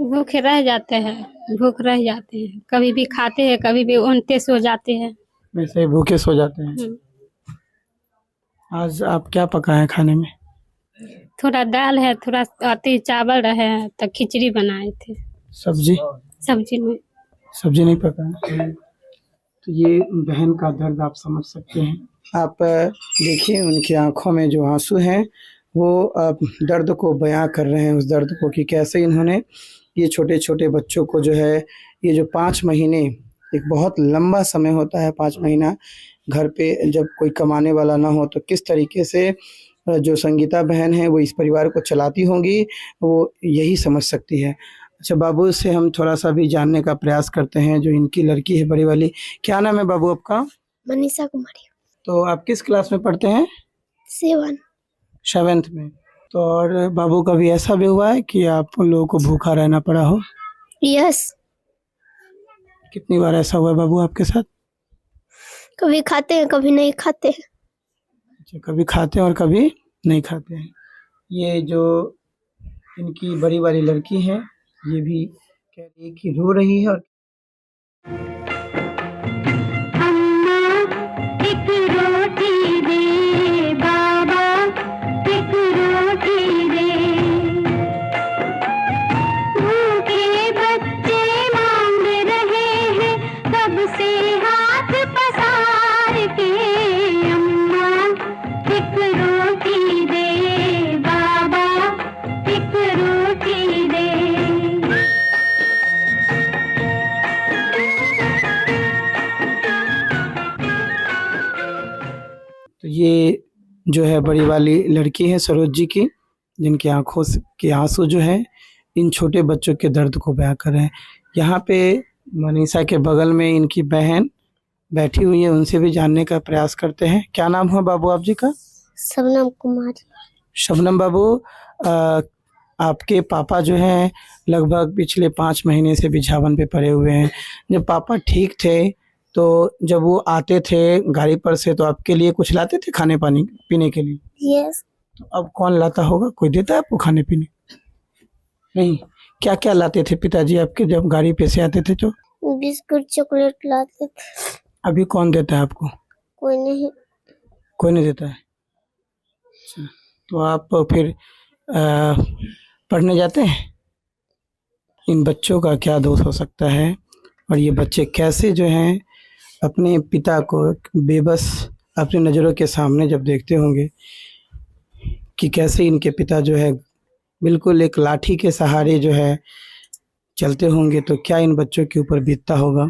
भूखे रह जाते हैं, भूख रह जाते हैं, कभी भी खाते हैं, कभी भी उनते सो जाते हैं। वैसे ही भूखे सो जाते हैं। आज आप क्या पकाए खाने में? थोड़ा दाल है, थोड़ा आती चावल रहे तो खिचड़ी बनाए थे। सब्जी? सब्जी नहीं पकाए। तो ये बहन का दर्द आप समझ सकते हैं। आप देखिए उनकी आंखों में जो आंसू हैं वो दर्द को बयां कर रहे हैं, उस दर्द को कि कैसे इन्होंने ये छोटे छोटे बच्चों को जो है, ये जो 5 महीने एक बहुत लंबा समय होता है, 5 महीना घर पे जब कोई कमाने वाला ना हो तो किस तरीके से जो संगीता बहन है वो इस परिवार को चलाती होंगी, वो यही समझ सकती है। अच्छा बाबू से हम थोड़ा सा भी जानने का प्रयास करते हैं, जो इनकी लड़की है बड़ी वाली। क्या नाम है बाबू आपका? मनीषा कुमारी। तो आप किस क्लास में पढ़ते हैं? 7th में। तो और बाबू कभी ऐसा भी हुआ है कि आप लोगों को भूखा रहना पड़ा हो? यस। कितनी बार ऐसा हुआ है बाबू आपके साथ? कभी खाते हैं कभी नहीं खाते हैं। अच्छा, कभी खाते हैं और कभी नहीं खाते हैं। ये जो इनकी बड़ी वाली लड़की है ये भी कह रही है कि रो रही है और ये जो है बड़ी वाली लड़की है सरोज जी की, जिनकी आंखों के आंसू जो है इन छोटे बच्चों के दर्द को बयां कर रहे हैं। यहाँ पे मनीषा के बगल में इनकी बहन बैठी हुई है, उनसे भी जानने का प्रयास करते हैं। क्या नाम हुआ बाबू आप जी का? शबनम कुमारी। शबनम बाबू, आपके पापा जो हैं लगभग पिछले 5 महीने से बिछावन पे पड़े हुए हैं। जब पापा ठीक थे तो जब वो आते थे गाड़ी पर से तो आपके लिए कुछ लाते थे खाने पानी पीने के लिए? यस। तो अब कौन लाता होगा? कोई देता है आपको खाने पीने? नहीं। क्या क्या लाते थे पिताजी आपके जब गाड़ी पे से आते थे? तो बिस्कुट चॉकलेट लाते थे। अभी कौन देता है आपको? कोई नहीं। कोई नहीं देता है। अच्छा, तो आप फिर पढ़ने जाते हैं? इन बच्चों का क्या दोष हो सकता है और ये बच्चे कैसे जो हैं अपने पिता को बेबस अपनी नज़रों के सामने जब देखते होंगे कि कैसे इनके पिता जो है बिल्कुल एक लाठी के सहारे जो है चलते होंगे, तो क्या इन बच्चों के ऊपर बीतता होगा,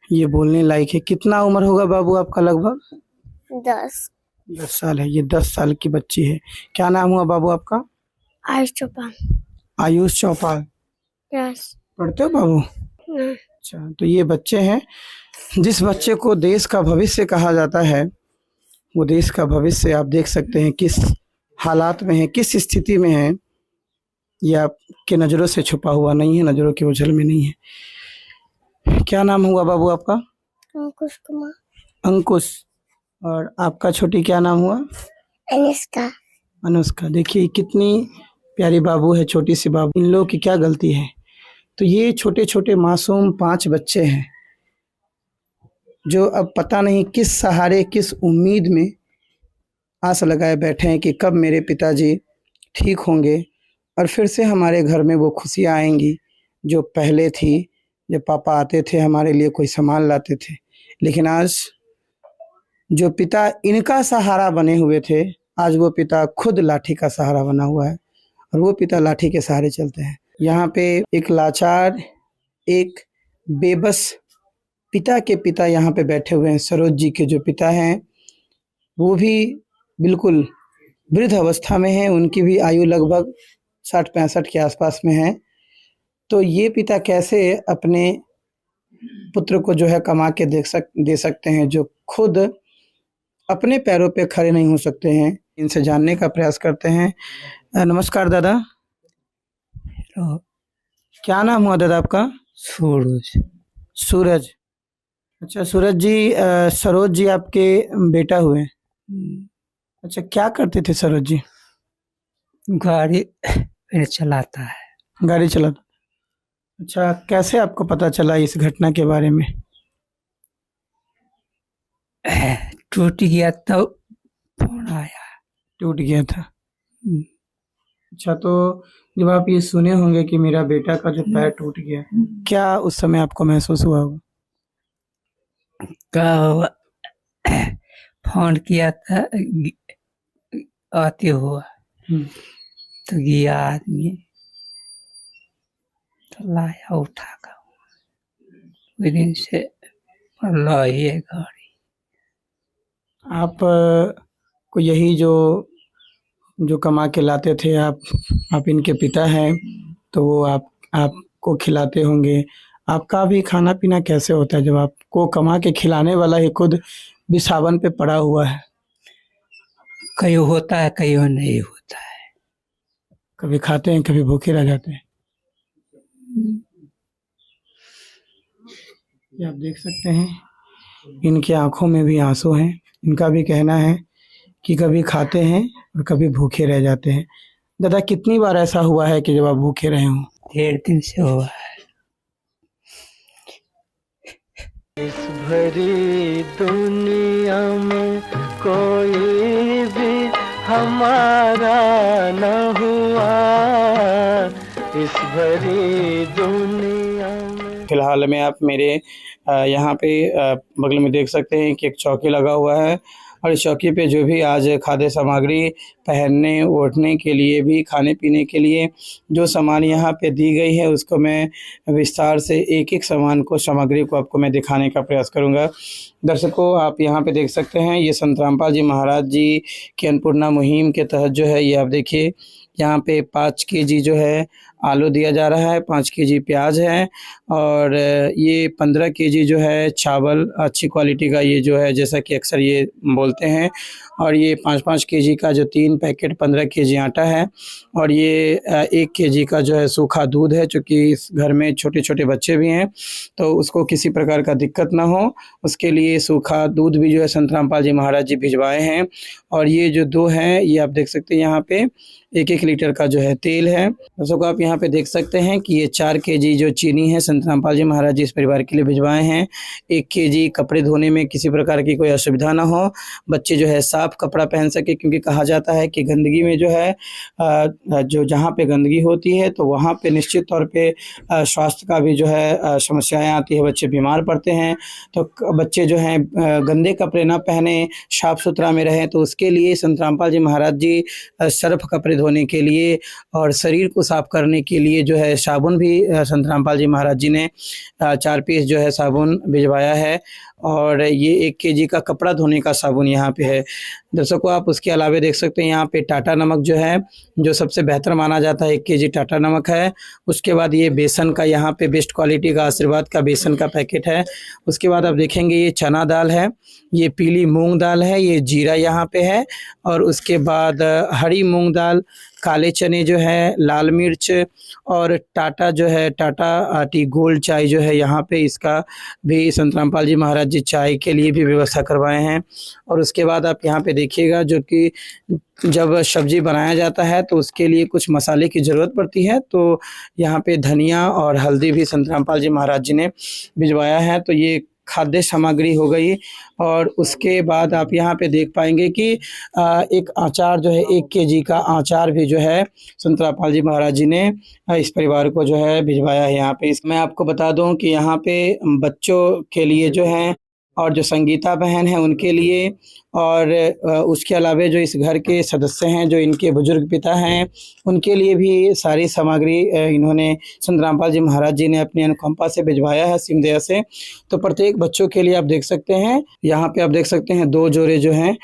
ये बोलने लायक है। कितना उम्र होगा बाबू आपका? लगभग 10 साल है। ये 10 साल की बच्ची है। क्या नाम हुआ बाबू आपका? आयुष चौपाल। आयुष चौपाल। यस। पढ़ते हो बाबू? अच्छा, तो ये बच्चे हैं। जिस बच्चे को देश का भविष्य कहा जाता है वो देश का भविष्य आप देख सकते हैं किस हालात में है, किस स्थिति में है। ये आपके नज़रों से छुपा हुआ नहीं है, नज़रों के उछल में नहीं है। क्या नाम हुआ बाबू आपका? अंकुश कुमार। अंकुश। और आपका छोटी क्या नाम हुआ? अनुष्का। अनुष्का। देखिए कितनी प्यारी बाबू है, छोटी सी बाबू। इन लोगों की क्या गलती है? तो ये छोटे छोटे मासूम 5 बच्चे हैं जो अब पता नहीं किस सहारे, किस उम्मीद में आस लगाए बैठे हैं कि कब मेरे पिताजी ठीक होंगे और फिर से हमारे घर में वो खुशियाँ आएंगी जो पहले थी, जब पापा आते थे हमारे लिए कोई सामान लाते थे। लेकिन आज जो पिता इनका सहारा बने हुए थे, आज वो पिता खुद लाठी का सहारा बना हुआ है और वो पिता लाठी के सहारे चलते हैं। यहाँ पे एक लाचार, एक बेबस पिता के पिता यहाँ पे बैठे हुए हैं। सरोज जी के जो पिता हैं वो भी बिल्कुल वृद्ध अवस्था में हैं, उनकी भी आयु लगभग 60-65 के आसपास में है। तो ये पिता कैसे अपने पुत्र को जो है कमा के दे सकते हैं जो खुद अपने पैरों पे खड़े नहीं हो सकते हैं? इनसे जानने का प्रयास करते हैं। नमस्कार दादा। क्या नाम हुआ दादा आपका? सूरज। सूरज। अच्छा सूरज जी, सरोज जी आपके बेटा हुए? अच्छा, क्या करते थे सरोज जी? गाड़ी चलाता है। गाड़ी चलाता। अच्छा, कैसे आपको पता चला इस घटना के बारे में? टूट गया तो फोन आया। टूट गया था। अच्छा, तो जब आप ये सुने होंगे कि मेरा बेटा का जो पैर टूट गया, क्या उस समय आपको महसूस हुआ होगा? का फोन किया था आते हुआ तो गया आदमी तो लाया उठा कर उस दिन से लाई है गाड़ी। आप को यही जो कमा के लाते थे आप इनके पिता हैं तो वो आपको खिलाते होंगे। आपका भी खाना पीना कैसे होता है जब आपको कमा के खिलाने वाला ही खुद बिछावन पे पड़ा हुआ है? कहीं होता है कहीं नहीं होता है। कभी खाते हैं, कभी भूखे रह जाते हैं। ये आप देख सकते हैं इनकी आंखों में भी आंसू हैं। इनका भी कहना है कि कभी खाते हैं और कभी भूखे रह जाते हैं। दादा, कितनी बार ऐसा हुआ है कि जब आप भूखे रहे हों? 1.5 दिन से हुआ है। इस भरी दुनिया में कोई भी हमारा न हुआ, इस भरी दुनिया में। फिलहाल में आप मेरे यहाँ पे बगल में देख सकते हैं कि एक चौकी लगा हुआ है और इस चौकी पे जो भी आज खाद्य सामग्री पहनने ओढ़ने के लिए भी, खाने पीने के लिए जो सामान यहाँ पे दी गई है, उसको मैं विस्तार से एक एक सामग्री को आपको मैं दिखाने का प्रयास करूँगा। दर्शकों, आप यहाँ पे देख सकते हैं, ये संत रामपाल जी महाराज जी की अन्नपूर्णा मुहिम के तहत जो है, ये आप देखिए यहाँ पे 5 केजी जो है आलू दिया जा रहा है, 5 केजी प्याज है और ये 15 केजी जो है चावल अच्छी क्वालिटी का, ये जो है जैसा कि अक्सर ये बोलते हैं, और ये 5-5 केजी का जो 3 पैकेट 15 केजी आटा है, और ये 1 केजी का जो है सूखा दूध है, चूँकि इस घर में छोटे-छोटे बच्चे भी हैं तो उसको किसी प्रकार का दिक्कत ना हो, उसके लिए सूखा दूध भी जो है संत रामपाल जी महाराज जी भिजवाए हैं। और ये जो 2 हैं, ये आप देख सकते हैं यहाँ पे 1-1 लीटर का जो है तेल है। दर्शकों, आप यहाँ पे देख सकते हैं कि ये 4 केजी जो चीनी है संत रामपाल जी महाराज जी इस परिवार के लिए भिजवाए हैं। 1 केजी कपड़े धोने में किसी प्रकार की कोई असुविधा ना हो, बच्चे जो है साफ कपड़ा पहन सके, क्योंकि कहा जाता है कि गंदगी में जो है जो जहाँ पे गंदगी होती है तो वहाँ पे निश्चित तौर पे स्वास्थ्य का भी जो है समस्याएं आती है, बच्चे बीमार पड़ते हैं। तो बच्चे जो हैं गंदे कपड़े ना पहने, साफ सुथरा में रहें, तो उसके लिए संत रामपाल जी महाराज जी सर्फ कपड़े धोने के लिए और शरीर को साफ करने के लिए जो है साबुन भी संत रामपाल जी महाराज जी ने 4 पीस जो है साबुन भिजवाया है, और ये 1 केजी का कपड़ा धोने का साबुन यहाँ पे है। दर्शकों, आप उसके अलावा देख सकते हैं यहाँ पे टाटा नमक जो है, जो सबसे बेहतर माना जाता है, 1 केजी टाटा नमक है। उसके बाद ये बेसन का यहाँ पे बेस्ट क्वालिटी का आशीर्वाद का बेसन का पैकेट है। उसके बाद आप देखेंगे ये चना दाल है, ये पीली मूंग दाल है, ये जीरा यहाँ पे है, और उसके बाद हरी मूंग दाल, काले चने जो है, लाल मिर्च, और टाटा जो है टाटा टी गोल्ड चाय जो है यहाँ पे, इसका भी संत रामपाल जी महाराज जी चाय के लिए भी व्यवस्था करवाए हैं। और उसके बाद आप यहाँ पे देखिएगा, जो कि जब सब्जी बनाया जाता है तो उसके लिए कुछ मसाले की ज़रूरत पड़ती है, तो यहाँ पे धनिया और हल्दी भी संत रामपाल जी महाराज जी ने भिजवाया है। तो ये खाद्य सामग्री हो गई। और उसके बाद आप यहाँ पे देख पाएंगे कि एक अचार जो है, 1 केजी का अचार भी जो है संत रामपाल जी महाराज जी ने इस परिवार को जो है भिजवाया है। यहाँ पे मैं आपको बता दूं कि यहाँ पे बच्चों के लिए जो है, और जो संगीता बहन है उनके लिए, और उसके अलावा जो इस घर के सदस्य हैं, जो इनके बुजुर्ग पिता हैं, उनके लिए भी सारी सामग्री इन्होंने संत रामपाल जी महाराज जी ने अपनी अनुकंपा से भिजवाया है, सिम दया से। तो प्रत्येक बच्चों के लिए आप देख सकते हैं, यहाँ पे आप देख सकते हैं 2 जोड़े जो हैं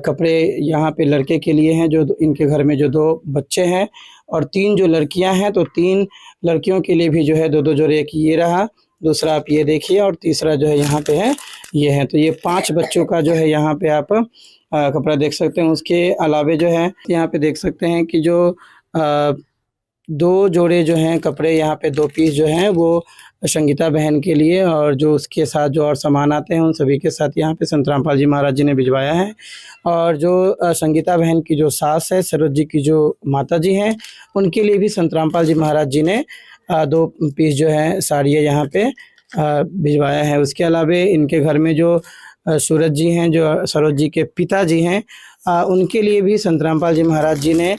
कपड़े यहाँ पे लड़के के लिए हैं, जो इनके घर में जो 2 बच्चे हैं, और 3 जो लड़कियाँ हैं, तो 3 लड़कियों के लिए भी जो है 2-2 जोड़े, एक ये रहा, दूसरा आप ये देखिए, और तीसरा जो है यहाँ पे है ये है। तो ये 5 बच्चों का जो है यहाँ पे आप कपड़ा देख सकते हैं। उसके अलावे जो है यहाँ पे देख सकते हैं कि जो 2 जोड़े जो हैं कपड़े, यहाँ पे 2 पीस जो हैं वो संगीता बहन के लिए, और जो उसके साथ जो और सामान आते हैं उन सभी के साथ यहाँ पे संत रामपाल जी महाराज जी ने भिजवाया है। और जो संगीता बहन की जो सास है, सरोज जी की जो माता जी हैं, उनके लिए भी संत रामपाल जी महाराज जी ने 2 पीस जो है साड़ियाँ यहाँ पे भिजवाया है। उसके अलावा इनके घर में जो सूरज जी हैं, जो सरोज जी के पिताजी हैं, उनके लिए भी संत रामपाल जी महाराज जी ने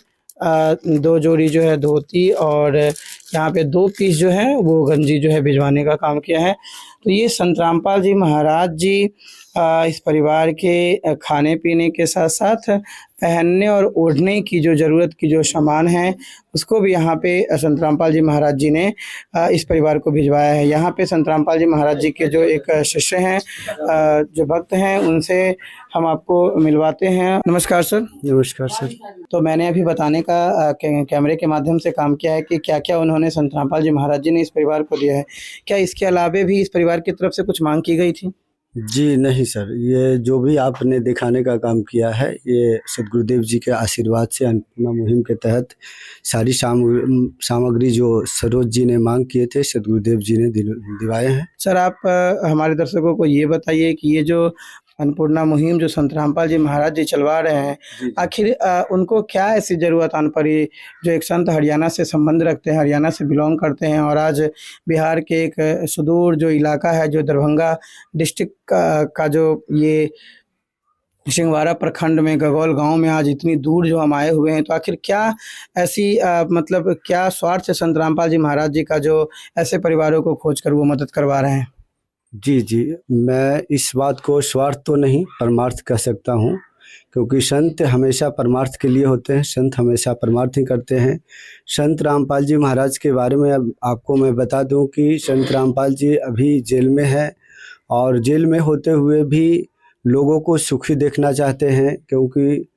2 जोड़ी जो है धोती और यहाँ पे 2 पीस जो है वो गंजी जो है भिजवाने का काम किया है। तो ये संत रामपाल जी महाराज जी इस परिवार के खाने पीने के साथ साथ पहनने और ओढ़ने की जो ज़रूरत की जो सामान है, उसको भी यहाँ पे संत रामपाल जी महाराज जी ने इस परिवार को भिजवाया है। यहाँ पे संत रामपाल जी महाराज जी के जो एक शिष्य हैं, जो भक्त हैं, उनसे हम आपको मिलवाते हैं। नमस्कार सर। नमस्कार सर। तो मैंने अभी बताने का कैमरे के माध्यम से काम किया है कि क्या क्या उन्होंने संत रामपाल जी महाराज जी ने इस परिवार को दिया है। क्या इसके अलावा भी इस परिवार की तरफ से कुछ मांग की गई थी? जी नहीं सर, ये जो भी आपने दिखाने का काम किया है, ये सदगुरुदेव जी के आशीर्वाद से अन्नपूर्णा मुहिम के तहत सारी सामग्री जो सरोज जी ने मांग किए थे, सदगुरुदेव जी ने दिवाए हैं। सर, आप हमारे दर्शकों को ये बताइए कि ये जो अन्नपूर्णा मुहिम जो संत रामपाल जी महाराज जी चलवा रहे हैं, आखिर उनको क्या ऐसी ज़रूरत आन पड़ी, जो एक संत हरियाणा से संबंध रखते हैं, हरियाणा से बिलोंग करते हैं, और आज बिहार के एक सुदूर जो इलाका है, जो दरभंगा डिस्ट्रिक्ट का जो ये सिंहवाड़ा प्रखंड में गगौल गांव में आज इतनी दूर जो हम आए हुए हैं, तो आखिर क्या ऐसी मतलब क्या स्वार्थ से संत रामपाल जी महाराज जी का जो ऐसे परिवारों को खोज कर वो मदद करवा रहे हैं? जी जी, मैं इस बात को स्वार्थ तो नहीं परमार्थ कह सकता हूँ, क्योंकि संत हमेशा परमार्थ के लिए होते हैं, संत हमेशा परमार्थ ही करते हैं। संत रामपाल जी महाराज के बारे में अब आपको मैं बता दूं कि संत रामपाल जी अभी जेल में है, और जेल में होते हुए भी लोगों को सुखी देखना चाहते हैं, क्योंकि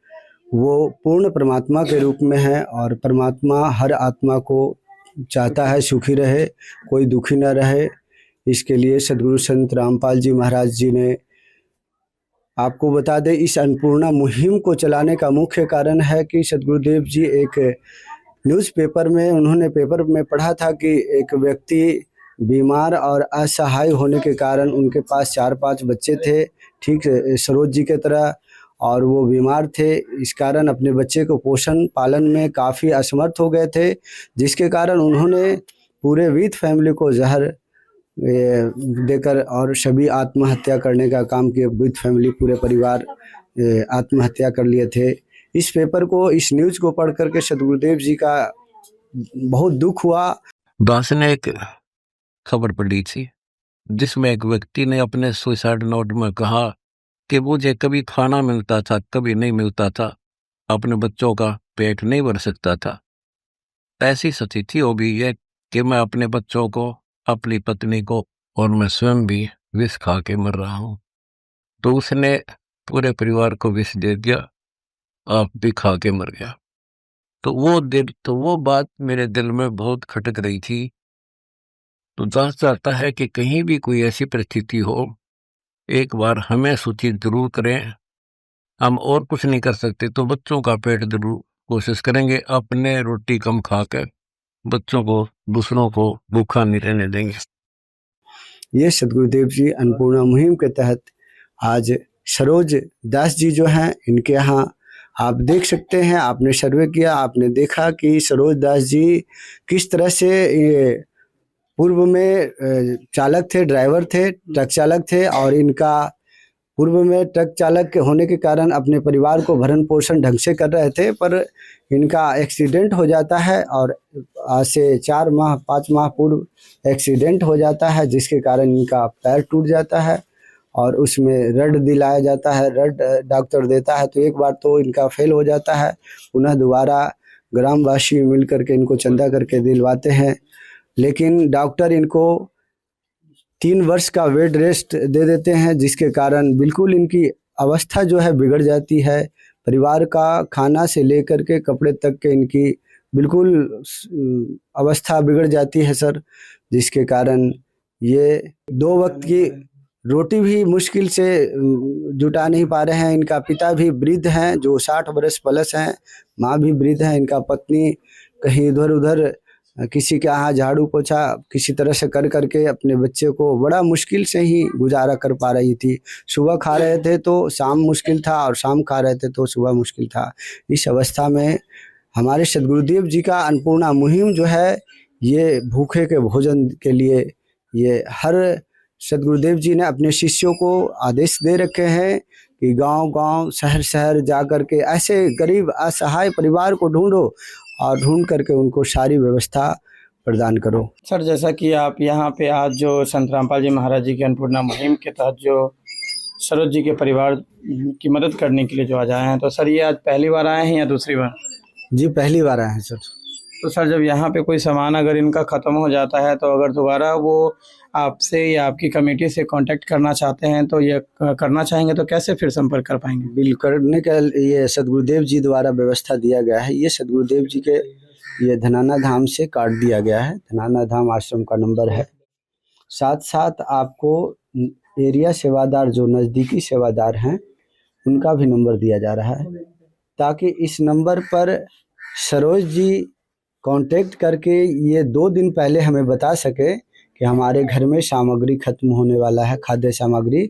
वो पूर्ण परमात्मा के रूप में है, और परमात्मा हर आत्मा को चाहता है सुखी रहे, कोई दुखी न रहे। इसके लिए सदगुरु संत रामपाल जी महाराज जी ने, आपको बता दें, इस अन्नपूर्णा मुहिम को चलाने का मुख्य कारण है कि सदगुरुदेव जी एक न्यूज़पेपर में, उन्होंने पेपर में पढ़ा था कि एक व्यक्ति बीमार और असहाय होने के कारण, उनके पास 4-5 बच्चे थे, ठीक सरोज जी के तरह, और वो बीमार थे। इस कारण अपने बच्चे को पोषण पालन में काफ़ी असमर्थ हो गए थे, जिसके कारण उन्होंने पूरे विथ फैमिली को जहर देकर और सभी आत्महत्या करने का काम किया। विथ फैमिली पूरे परिवार आत्महत्या कर लिए थे। इस पेपर को, इस न्यूज़ को पढ़ करके सदगुरुदेव जी का बहुत दुख हुआ। दास ने एक खबर पढ़ी थी जिसमें एक व्यक्ति ने अपने सुसाइड नोट में कहा कि मुझे कभी खाना मिलता था, कभी नहीं मिलता था, अपने बच्चों का पेट नहीं भर सकता था। ऐसी स्थिति हो गई है कि मैं अपने बच्चों को, अपनी पत्नी को और मैं स्वयं भी विष खा के मर रहा हूँ। तो उसने पूरे परिवार को विष दे दिया, आप भी खा के मर गया। तो वो बात मेरे दिल में बहुत खटक रही थी। तो दास चाहता है कि कहीं भी कोई ऐसी परिस्थिति हो, एक बार हमें सूचित जरूर करें। हम और कुछ नहीं कर सकते तो बच्चों का पेट जरूर कोशिश करेंगे, अपने रोटी कम खाकर बच्चों को, दूसरों को भूखा नहीं रहने देंगे। ये सदगुरुदेव जी अन्नपूर्णा मुहिम के तहत आज सरोज दास जी जो हैं, इनके यहाँ आप देख सकते हैं, आपने सर्वे किया, आपने देखा कि सरोज दास जी किस तरह से ये पूर्व में चालक थे, ड्राइवर थे, ट्रक चालक थे, और इनका पूर्व में ट्रक चालक के होने के कारण अपने परिवार को भरण पोषण ढंग से कर रहे थे, पर इनका एक्सीडेंट हो जाता है, और आज से 4-5 माह पूर्व एक्सीडेंट हो जाता है, जिसके कारण इनका पैर टूट जाता है और उसमें रड दिलाया जाता है। रड डॉक्टर देता है तो एक बार तो इनका फेल हो जाता है, पुनः दोबारा ग्रामवासी मिल करके इनको चंदा करके दिलवाते हैं, लेकिन डॉक्टर इनको 3 वर्ष का बेड रेस्ट दे देते हैं, जिसके कारण बिल्कुल इनकी अवस्था जो है बिगड़ जाती है। परिवार का खाना से लेकर के कपड़े तक के इनकी बिल्कुल अवस्था बिगड़ जाती है सर, जिसके कारण ये 2 वक्त की रोटी भी मुश्किल से जुटा नहीं पा रहे हैं। इनका पिता भी वृद्ध हैं जो 60 वर्ष प्लस हैं, माँ भी वृद्ध हैं, इनका पत्नी कहीं इधर उधर किसी के यहाँ झाड़ू पोछा किसी तरह से कर करके अपने बच्चे को बड़ा मुश्किल से ही गुजारा कर पा रही थी। सुबह खा रहे थे तो शाम मुश्किल था, और शाम खा रहे थे तो सुबह मुश्किल था। इस अवस्था में हमारे सदगुरुदेव जी का अन्नपूर्णा मुहिम जो है, ये भूखे के भोजन के लिए, ये हर सदगुरुदेव जी ने अपने शिष्यों को आदेश दे रखे हैं कि गांव-गांव, शहर-शहर जा कर के ऐसे गरीब असहाय परिवार को ढूंढो और ढूंढ करके उनको सारी व्यवस्था प्रदान करो। सर, जैसा कि आप यहाँ पे आज जो संत रामपाल जी महाराज जी की अन्नपूर्णा मुहिम के तहत जो सरोज जी के परिवार की मदद करने के लिए जो आज आए हैं, तो सर ये आज पहली बार आए हैं या दूसरी बार? जी पहली बार आए हैं सर। तो सर जब यहाँ पे कोई सामान अगर इनका ख़त्म हो जाता है, तो अगर दोबारा वो आपसे या आपकी कमेटी से कांटेक्ट करना चाहते हैं, तो ये करना चाहेंगे तो कैसे फिर संपर्क कर पाएंगे? बिल करने का ये सदगुरुदेव जी द्वारा व्यवस्था दिया गया है। ये सदगुरुदेव जी के ये धनाना धाम से कार्ड दिया गया है, धनाना धाम आश्रम का नंबर है। साथ साथ आपको एरिया सेवादार जो नज़दीकी सेवादार हैं, उनका भी नंबर दिया जा रहा है, ताकि इस नंबर पर सरोज जी कांटेक्ट करके ये 2 दिन पहले हमें बता सके कि हमारे घर में सामग्री खत्म होने वाला है, खाद्य सामग्री,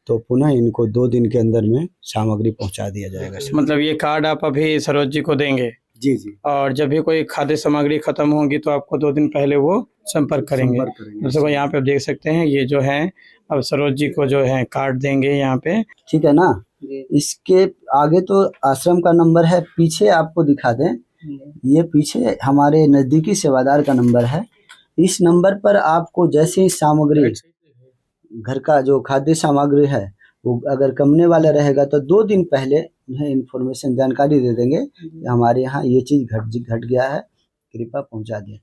तो पुनः इनको 2 दिन के अंदर में सामग्री पहुंचा दिया जाएगा। मतलब ये कार्ड आप अभी सरोज जी को देंगे? जी जी। और जब भी कोई खाद्य सामग्री खत्म होगी तो आपको 2 दिन पहले वो संपर्क करेंगे। जैसे यहाँ पे आप देख सकते हैं, ये जो है अब सरोज जी को जो है कार्ड देंगे यहाँ पे, ठीक है ना। इसके आगे तो आश्रम का नंबर है, पीछे आपको दिखा दें, ये पीछे हमारे नज़दीकी सेवादार का नंबर है। इस नंबर पर आपको जैसे ही सामग्री घर का जो खाद्य सामग्री है वो अगर कमने वाला रहेगा तो 2 दिन पहले उन्हें इन्फॉर्मेशन जानकारी दे देंगे कि हमारे यहाँ ये चीज़ घट गया है, कृपया पहुँचा दें,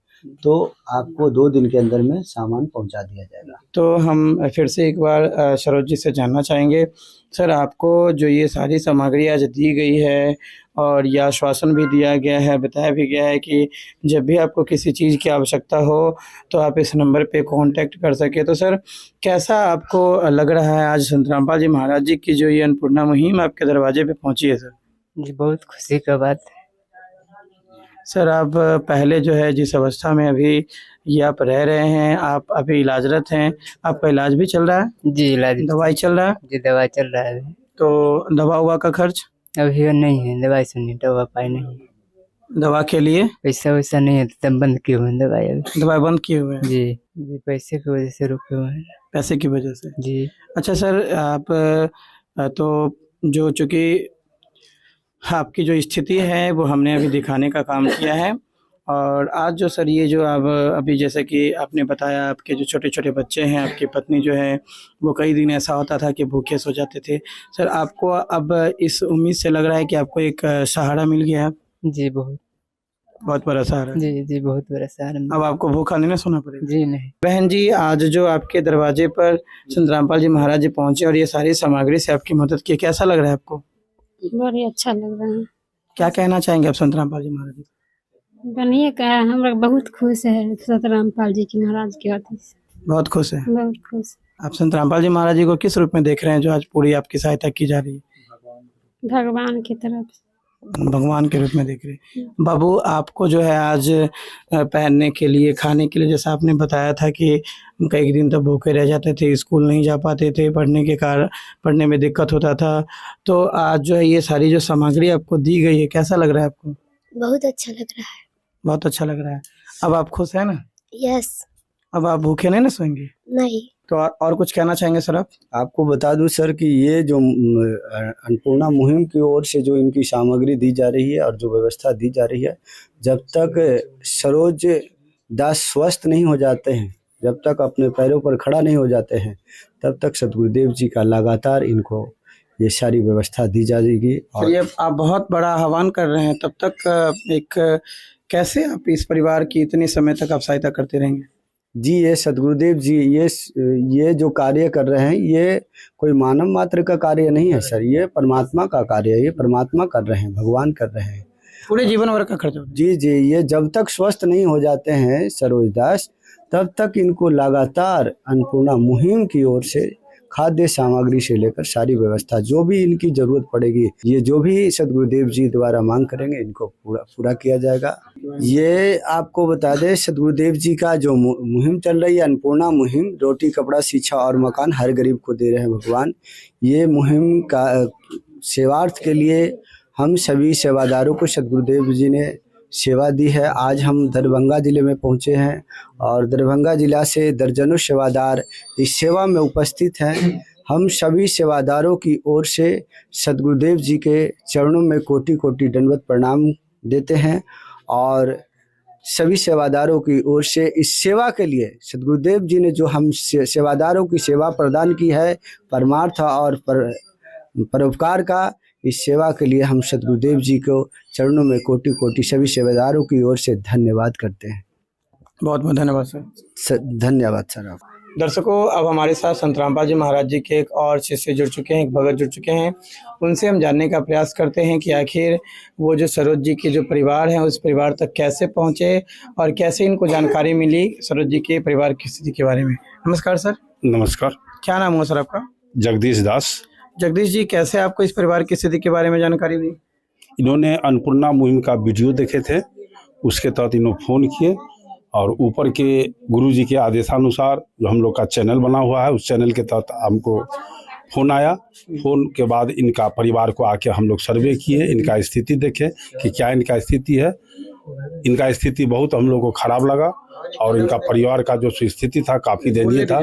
तो आपको 2 दिन के अंदर में सामान पहुँचा दिया जाएगा। तो हम फिर से एक बार सरोज जी से जानना चाहेंगे, सर आपको जो ये सारी सामग्री आज दी गई है और यह आश्वासन भी दिया गया है, बताया भी गया है कि जब भी आपको किसी चीज़ की आवश्यकता हो तो आप इस नंबर पे कांटेक्ट कर सके, तो सर कैसा आपको लग रहा है आज संत रामपाल जी महाराज जी की जो ये अन्नपूर्णा मुहिम आपके दरवाजे पे पहुंची है सर? जी बहुत खुशी का बात है। सर आप पहले जो है जिस अवस्था में अभी ये आप रह रहे हैं, आप अभी इलाजरत हैं, आपका इलाज भी चल रहा है? जी इलाज दवाई चल रहा है? जी दवा चल रहा है अभी। तो दवा हुआ का खर्च? अभी नहीं है, दवाई सुनी दवा पाई नहीं, दवा के लिए पैसा वैसा नहीं है, तब बंद किए हुए हैं दवाई अभी। दवाई बंद किए हुए हैं? जी पैसे की वजह से रुके हुए हैं। पैसे की वजह से? जी। अच्छा सर, आप तो जो चूँकि आपकी जो स्थिति है वो हमने अभी दिखाने का काम किया है, और आज जो सर ये जो आप अभी जैसे कि आपने बताया आपके जो छोटे-छोटे बच्चे हैं, आपकी पत्नी जो है वो कई दिन ऐसा होता था कि भूखे सो जाते थे। सर आपको अब इस उम्मीद से लग रहा है कि आपको एक सहारा मिल गया है? जी बहुत बड़ा सहारा। जी बहुत बड़ा सहारा। अब आपको भूखा नहीं ना सोना पड़ेगा? जी नहीं। बहन जी, आज जो आपके दरवाजे पर संत रामपाल जी महाराज जी पहुँचे और ये सारी सामग्री से आपकी मदद की, कैसा लग रहा है आपको? बड़ी अच्छा लग रहा है। क्या कहना चाहेंगे आप संत रामपाल जी महाराज जी? बढ़िया का है, हम लोग बहुत खुश है संत रामपाल जी की महाराज की बात से। बहुत खुश है? बहुत खुश। आप संत रामपाल जी महाराज जी को किस रूप में देख रहे हैं जो आज पूरी आपकी सहायता की जा रही है? भगवान की तरफ। भगवान के रूप में देख रहे हैं। बाबू, आपको जो है आज पहनने के लिए, खाने के लिए, जैसा आपने बताया था कि कई दिन तक भूखे रह जाते थे, स्कूल नहीं जा पाते थे, पढ़ने के कारण पढ़ने में दिक्कत होता था, तो आज जो है ये सारी जो सामग्री आपको दी गई है, कैसा लग रहा है आपको? बहुत अच्छा लग रहा है। बहुत अच्छा लग रहा है। अब आप खुश हैं ना? यस। अब आप भूखे नहीं ना सोएंगे? नहीं। तो और कुछ कहना चाहेंगे सर आप? आपको बता दूं सर कि ये जो अन्नपूर्णा मुहिम की ओर से जो इनकी सामग्री दी जा रही है और जो व्यवस्था दी जा रही है, जब तक सरोज दास स्वस्थ नहीं हो जाते हैं, जब तक अपने पैरों पर खड़ा नहीं हो जाते हैं, तब तक सतगुरुदेव जी का लगातार इनको ये सारी व्यवस्था दी जाएगी। और ये आप बहुत बड़ा आह्वान कर रहे हैं, तब तक एक कैसे आप इस परिवार की इतने समय तक आप सहायता करते रहेंगे? जी, ये सतगुरुदेव जी ये जो कार्य कर रहे हैं, ये कोई मानव मात्र का कार्य नहीं है सर, ये परमात्मा का कार्य है, ये परमात्मा कर रहे हैं, भगवान कर रहे हैं। पूरे जीवन भर का खर्चा? जी, ये जब तक स्वस्थ नहीं हो जाते हैं सरोज दास, तब तक इनको लगातार अन्नपूर्णा मुहिम की ओर से खाद्य सामग्री से लेकर सारी व्यवस्था जो भी इनकी जरूरत पड़ेगी, ये जो भी सतगुरुदेव जी द्वारा मांग करेंगे, इनको पूरा किया जाएगा। ये आपको बता दें, सतगुरुदेव जी का जो मुहिम चल रही है, अन्नपूर्णा मुहिम, रोटी कपड़ा शिक्षा और मकान हर गरीब को दे रहे हैं भगवान। ये मुहिम का सेवार्थ के लिए हम सभी सेवादारों को सतगुरुदेव जी ने सेवा दी है। आज हम दरभंगा जिले में पहुंचे हैं और दरभंगा जिला से दर्जनों सेवादार इस सेवा में उपस्थित हैं। हम सभी सेवादारों की ओर से सतगुरुदेव जी के चरणों में कोटि कोटि दंडवत प्रणाम देते हैं और सभी सेवादारों की ओर से इस सेवा के लिए सतगुरुदेव जी ने जो हम सेवादारों की सेवा प्रदान की है, परमार्थ और परोपकार का, इस सेवा के लिए हम सतगुरुदेव जी को चरणों में कोटि कोटि सभी सेवादारों की ओर से धन्यवाद करते हैं। बहुत बहुत धन्यवाद सर। धन्यवाद सर। आप दर्शकों, अब हमारे साथ संत रामपाल जी महाराज जी के एक और शिष्य जुड़ चुके हैं, एक भगत जुड़ चुके हैं। उनसे हम जानने का प्रयास करते हैं कि आखिर वो जो सरोज जी के जो परिवार हैं उस परिवार तक कैसे पहुंचे और कैसे इनको जानकारी मिली सरोज जी के परिवार की स्थिति के बारे में। नमस्कार सर। नमस्कार। क्या नाम हुआ सर आपका? जगदीश दास। जगदीश जी, कैसे आपको इस परिवार की स्थिति के बारे में जानकारी दी? इन्होंने अन्नपूर्णा मुहिम का वीडियो देखे थे, उसके तहत इन्होंने फ़ोन किए और ऊपर के गुरु जी के आदेशानुसार जो हम लोग का चैनल बना हुआ है, उस चैनल के तहत हमको फ़ोन आया। फ़ोन के बाद इनका परिवार को आके हम लोग सर्वे किए, इनका स्थिति देखे कि क्या इनका स्थिति है। इनका स्थिति बहुत हम लोग को ख़राब लगा और इनका परिवार का जो स्थिति था काफ़ी दयनीय था।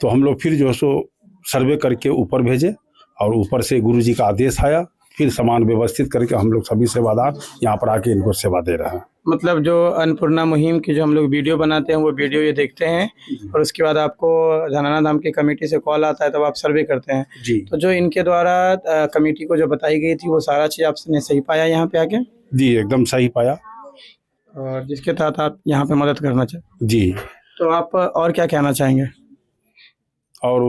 तो हम लोग फिर जो है सो सर्वे करके ऊपर भेजे और ऊपर से गुरु जी का आदेश आया, फिर सामान व्यवस्थित करके हम लोग सभी सेवादार यहाँ पर आके इनको सेवा दे रहे हैं। मतलब जो अन्नपूर्णा मुहिम की जो हम लोग वीडियो बनाते हैं वो वीडियो ये देखते हैं और उसके बाद आपको धनाना धाम की कमेटी से कॉल आता है तब आप सर्वे करते हैं जी तो जो इनके द्वारा कमेटी को जो बताई गई थी वो सारा चीज़ आपने सही पाया यहाँ पे आके जी एकदम सही पाया और जिसके तहत आप यहाँ पे मदद करना चाहते जी। तो आप और क्या कहना चाहेंगे? और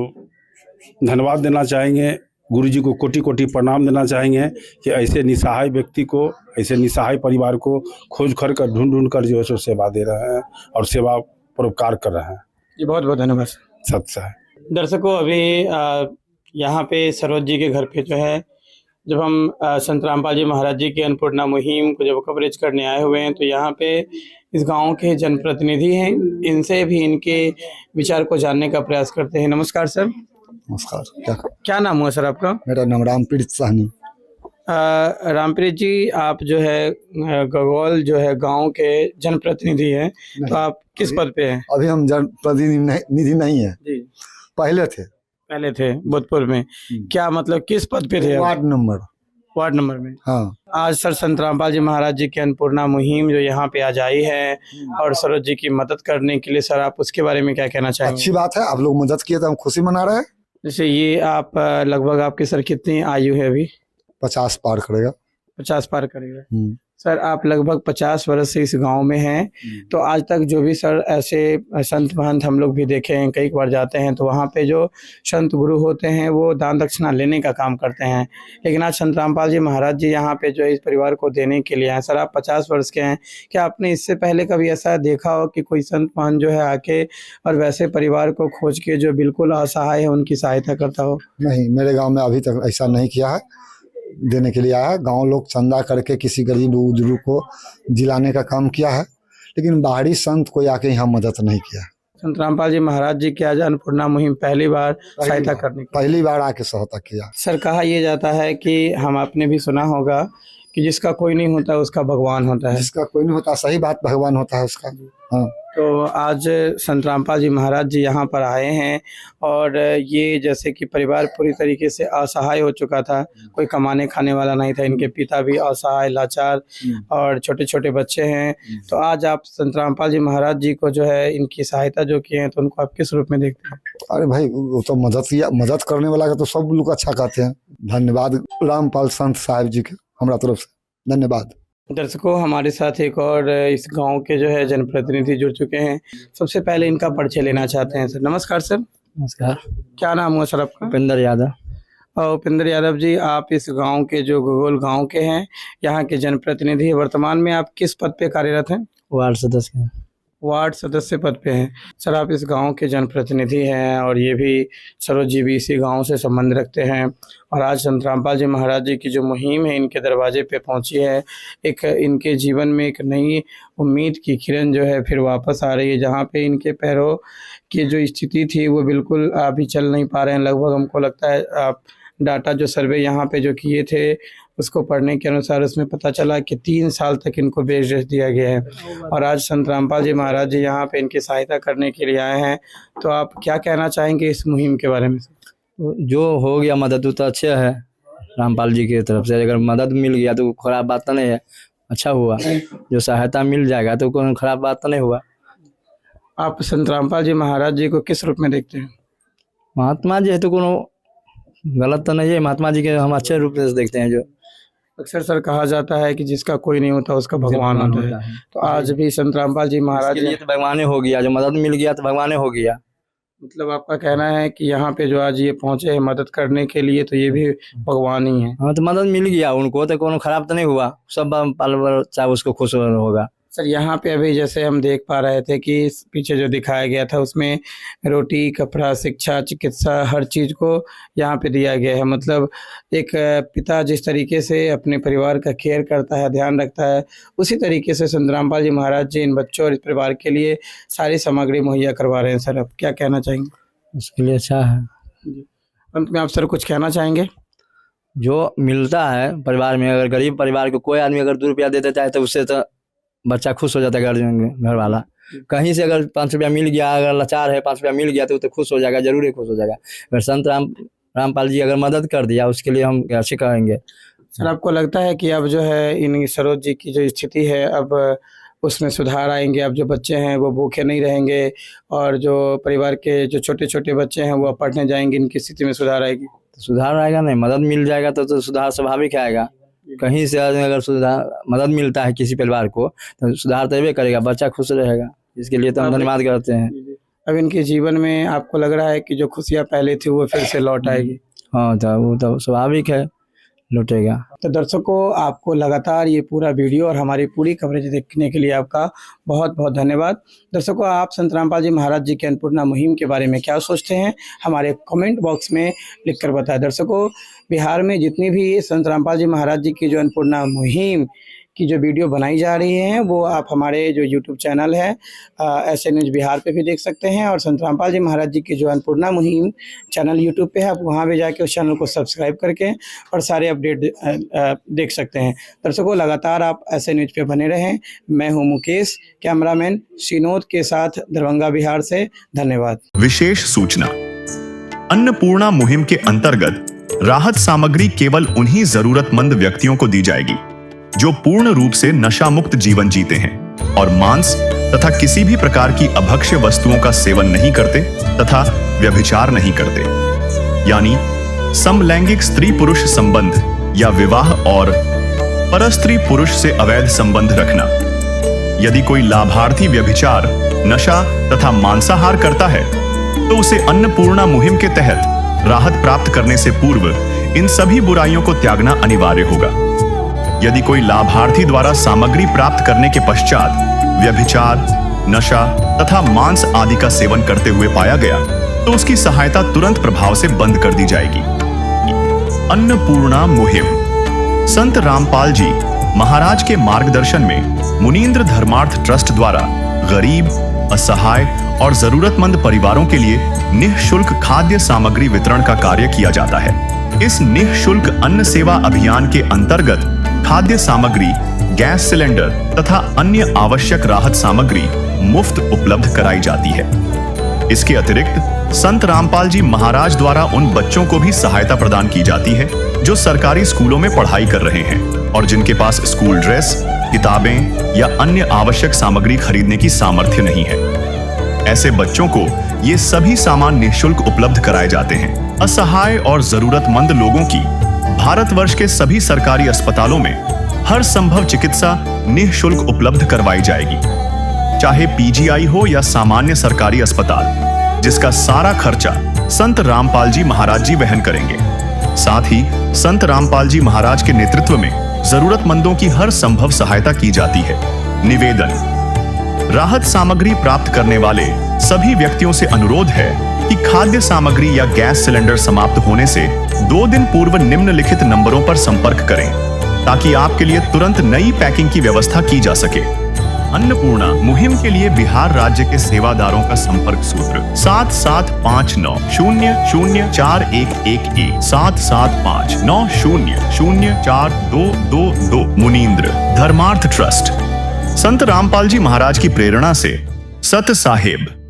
धन्यवाद देना चाहेंगे गुरु जी को, कोटि कोटि प्रणाम देना चाहेंगे कि ऐसे निसहाय व्यक्ति को, ऐसे निसहाय परिवार को खोज कर ढूंढ कर जो है सो सेवा दे रहे हैं और सेवा परोपकार कर रहे हैं। जी बहुत बहुत धन्यवाद। सत्य है। दर्शकों अभी यहाँ पे सरोज जी के घर पे जो है जब हम संत रामपाल जी महाराज जी की अन्नपूर्णा मुहिम को जब कवरेज करने आए हुए हैं तो यहाँ पे इस गांव के जनप्रतिनिधि हैं, इनसे भी इनके विचार को जानने का प्रयास करते हैं। नमस्कार सर। नमस्कार। क्या नाम हुआ सर आपका? मेरा नाम रामप्रीत साहनी। रामप्रीत जी आप जो है गगौल जो है गांव के जनप्रतिनिधि हैं, तो आप किस पद पे हैं? अभी हम जनप्रतिनिधि नहीं है, जी पहले थे भोजपुर में। क्या मतलब किस पद पे थे? वार्ड नंबर में। हाँ। आज सर संत रामपाल जी महाराज जी की अन्नपूर्णा मुहिम जो यहाँ पे आज आई है और सरोज जी की मदद करने के लिए सर आप उसके बारे में क्या कहना चाहेंगे? अच्छी बात है, आप लोग मदद किए तो हम खुशी मना रहे हैं। जैसे ये आप लगभग आपकी सर कितनी आयु है अभी? 50 पार करेगा। 50 पार करेगा। सर आप लगभग 50 वर्ष से इस गांव में हैं, तो आज तक जो भी सर ऐसे संत महंत हम लोग भी देखे हैं, कई बार जाते हैं तो वहाँ पे जो संत गुरु होते हैं वो दान दक्षिणा लेने का काम करते हैं, लेकिन आज संत रामपाल जी महाराज जी यहाँ पे जो इस परिवार को देने के लिए आए। सर आप 50 वर्ष के हैं, क्या आपने इससे पहले कभी ऐसा देखा हो कि कोई संत महंत जो है आके और वैसे परिवार को खोज के जो बिल्कुल असहाय है उनकी सहायता करता हो? नहीं, मेरे गाँव में अभी तक ऐसा नहीं किया है। देने के लिए आया है, गांव लोग चंदा करके किसी गरीब बुजुर्ग को जिलाने का काम किया है, लेकिन बाहरी संत कोई आके यहाँ मदद नहीं किया। संत रामपाल जी महाराज जी की आज अन्नपूर्णा मुहिम पहली बार सहायता करने पहली बार आके सहायता किया। सर कहा यह जाता है कि हम आपने भी सुना होगा कि जिसका कोई नहीं होता उसका भगवान होता है। जिसका कोई नहीं होता, सही बात, भगवान होता है उसका। हाँ। तो आज संत रामपाल जी महाराज जी यहाँ पर आए हैं और ये जैसे कि परिवार पूरी तरीके से असहाय हो चुका था, कोई कमाने खाने वाला नहीं था, इनके पिता भी असहाय लाचार और छोटे छोटे बच्चे हैं, तो आज आप संत रामपाल जी महाराज जी को जो है इनकी सहायता जो किए हैं तो उनको आप किस रूप में देखते हैं? अरे भाई वो तो मदद करने वाला का तो सब लोग अच्छा कहते हैं। धन्यवाद रामपाल संत साहब जी के हमारा तरफ से धन्यवाद। दर्शकों हमारे साथ एक और इस गांव के जो है जनप्रतिनिधि जुड़ चुके हैं, सबसे पहले इनका परिचय लेना चाहते हैं। सर नमस्कार। सर नमस्कार। क्या नाम हुआ सर आपका? उपेंद्र यादव। और उपेंद्र यादव जी आप इस गांव के जो गगौल गांव के हैं, यहाँ के जनप्रतिनिधि हैं, वर्तमान में आप किस पद पे कार्यरत हैं? वार्ड सदस्य पद पे हैं। सर आप इस गांव के जनप्रतिनिधि हैं और ये भी सरोज जी भी इसी गांव से संबंध रखते हैं और आज संत रामपाल जी महाराज जी की जो मुहिम है इनके दरवाजे पे पहुंची है, एक इनके जीवन में एक नई उम्मीद की किरण जो है फिर वापस आ रही है, जहां पे इनके पैरों की जो स्थिति थी वो बिल्कुल अभी चल नहीं पा रहे हैं। लगभग हमको लगता है आप डाटा जो सर्वे यहाँ पे जो किए थे उसको पढ़ने के अनुसार उसमें पता चला कि 3 साल तक इनको बेड रेस्ट दिया गया है और आज संत रामपाल जी महाराज जी यहाँ पे इनकी सहायता करने के लिए आए हैं। तो आप क्या कहना चाहेंगे इस मुहिम के बारे में? जो हो गया मदद तो अच्छा है, रामपाल जी की तरफ से अगर मदद मिल गया तो खराब बात तो नहीं है, अच्छा हुआ। जो सहायता मिल जाएगा तो कोई खराब बात तो नहीं हुआ। आप संत रामपाल जी महाराज जी को किस रूप में देखते हैं? महात्मा जी है तो कोनो गलत तो नहीं है, महात्मा जी के हम अच्छे रूप से देखते हैं। जो अक्सर सर कहा जाता है कि जिसका कोई नहीं होता उसका भगवान होता है, तो आज भी संत रामपाल जी महाराज जी तो भगवान हो गया, जो मदद मिल गया तो भगवान हो गया। मतलब आपका कहना है कि यहाँ पे जो आज ये पहुंचे हैं मदद करने के लिए तो ये भी भगवान ही है? हाँ तो मदद मिल गया उनको तो कोनो खराब तो नहीं हुआ, सब पल चाहे उसको खुश होगा। सर यहाँ पे अभी जैसे हम देख पा रहे थे कि पीछे जो दिखाया गया था उसमें रोटी, कपड़ा, शिक्षा, चिकित्सा हर चीज़ को यहाँ पे दिया गया है। मतलब एक पिता जिस तरीके से अपने परिवार का केयर करता है, ध्यान रखता है, उसी तरीके से संत रामपाल जी महाराज जी इन बच्चों और इस परिवार के लिए सारी सामग्री मुहैया करवा रहे हैं। सर आप क्या कहना चाहेंगे? उसके लिए अच्छा है। अंत में आप सर कुछ कहना चाहेंगे? जो मिलता है परिवार में, अगर गरीब परिवार को कोई आदमी अगर 2 रुपया दे देता है तो उससे तो बच्चा खुश हो जाता है, घर वाला। कहीं से अगर 5 रुपया मिल गया, अगर लाचार है 5 रुपया मिल गया तो खुश हो जाएगा, जरूर ही खुश हो जाएगा। अगर संत रामपाल जी अगर मदद कर दिया उसके लिए हम कैसे कहेंगे। सर आपको लगता है कि अब जो है इन सरोज जी की जो स्थिति है अब उसमें सुधार आएंगे। अब जो बच्चे हैं वो भूखे नहीं रहेंगे और जो परिवार के जो छोटे छोटे बच्चे हैं वो पढ़ने जाएंगे, इनकी स्थिति में सुधार आएगी। तो सुधार आएगा नहीं, मदद मिल जाएगा तो सुधार स्वाभाविक आएगा। कहीं से अगर सुधार मदद मिलता है किसी परिवार को तो सुधार तभी करेगा, बच्चा खुश रहेगा। इसके लिए तो हम धन्यवाद करते हैं। अब इनके जीवन में आपको लग रहा है कि जो खुशियाँ पहले थी वो फिर से लौट आएगी? हाँ, तो वो तो स्वाभाविक है, लौटेगा। तो दर्शकों, आपको लगातार ये पूरा वीडियो और हमारी पूरी कवरेज देखने के लिए आपका बहुत बहुत धन्यवाद। दर्शकों, आप संत रामपाल जी महाराज जी की अन्नपूर्णा मुहिम के बारे में क्या सोचते हैं, हमारे कमेंट बॉक्स में लिखकर बताएं। दर्शकों, बिहार में जितनी भी संत रामपाल जी महाराज जी की जो अन्नपूर्णा मुहिम की जो वीडियो बनाई जा रही हैं वो आप हमारे जो यूट्यूब चैनल है ऐसे न्यूज़ बिहार पे भी देख सकते हैं, और संत रामपाल जी महाराज जी की जो अन्नपूर्णा मुहिम चैनल यूट्यूब पे है, आप वहाँ भी जाके उस चैनल को सब्सक्राइब करके और सारे अपडेट देख सकते हैं। दर्शकों, लगातार आप ऐसे न्यूज़ पे बने रहें। मैं हूँ मुकेश, कैमरामैन श्रीनोद के साथ दरभंगा बिहार से। धन्यवाद। विशेष सूचना, अन्नपूर्णा मुहिम के अंतर्गत राहत सामग्री केवल उन्हीं जरूरतमंद व्यक्तियों को दी जाएगी जो पूर्ण रूप से नशा मुक्त जीवन जीते हैं और मांस तथा किसी भी प्रकार की अभक्ष्य वस्तुओं का सेवन नहीं करते तथा व्यभिचार नहीं करते, यानी समलैंगिक स्त्री पुरुष संबंध या विवाह और परस्त्री पुरुष से अवैध संबंध रखना। यदि कोई लाभार्थी व्यभिचार, नशा तथा मांसाहार करता है तो उसे अन्नपूर्णा मुहिम के तहत राहत प्राप्त करने से पूर्व इन सभी बुराइयों को त्यागना अनिवार्य होगा। यदि कोई लाभार्थी द्वारा सामग्री प्राप्त करने के पश्चात व्यभिचार, नशा तथा मांस आदि का सेवन करते हुए पाया गया तो उसकी सहायता तुरंत प्रभाव से बंद कर दी जाएगी। अन्नपूर्णा मुहिम संत रामपाल जी महाराज के मार्गदर्शन में मुनींद्र धर्मार्थ ट्रस्ट द्वारा गरीब, असहाय और जरूरतमंद परिवारों के लिए निःशुल्क खाद्य सामग्री वितरण का कार्य किया जाता है। इस निःशुल्क अन्न सेवा अभियान के अंतर्गत खाद्य सामग्री, गैस सिलेंडर तथा अन्य आवश्यक राहत सामग्री मुफ्त उपलब्ध कराई जाती है। इसके अतिरिक्त संत रामपाल जी महाराज द्वारा उन बच्चों को भी सहायता प्रदान की जाती है जो सरकारी स्कूलों में पढ़ाई कर रहे हैं और जिनके पास स्कूल ड्रेस, किताबें या अन्य आवश्यक सामग्री खरीदने की सामर्थ्य नहीं है। ऐसे बच्चों को ये सभी सामान निःशुल्क उपलब्ध कराए जाते हैं। असहाय और जरूरतमंद लोगों की भारतवर्ष के सभी सरकारी अस्पतालों में हर संभव चिकित्सा निःशुल्क उपलब्ध करवाई जाएगी, चाहे पीजीआई हो या सामान्य सरकारी अस्पताल, जिसका सारा खर्चा संत रामपाल जी महाराज जी वहन करेंगे। साथ ही संत रामपाल जी महाराज के नेतृत्व में जरूरतमंदों की हर संभव सहायता की जाती है। निवेदन, राहत सामग्री प्राप्त करने वाले सभी व्यक्तियों से अनुरोध है कि खाद्य सामग्री या गैस सिलेंडर समाप्त होने से 2 दिन पूर्व निम्नलिखित नंबरों पर संपर्क करें ताकि आपके लिए तुरंत नई पैकिंग की व्यवस्था की जा सके। अन्नपूर्णा मुहिम के लिए बिहार राज्य के सेवादारों का संपर्क सूत्र 7759000411 7759004222। मुनींद्र धर्मार्थ ट्रस्ट संत रामपाल जी महाराज की प्रेरणा से सत साहेब।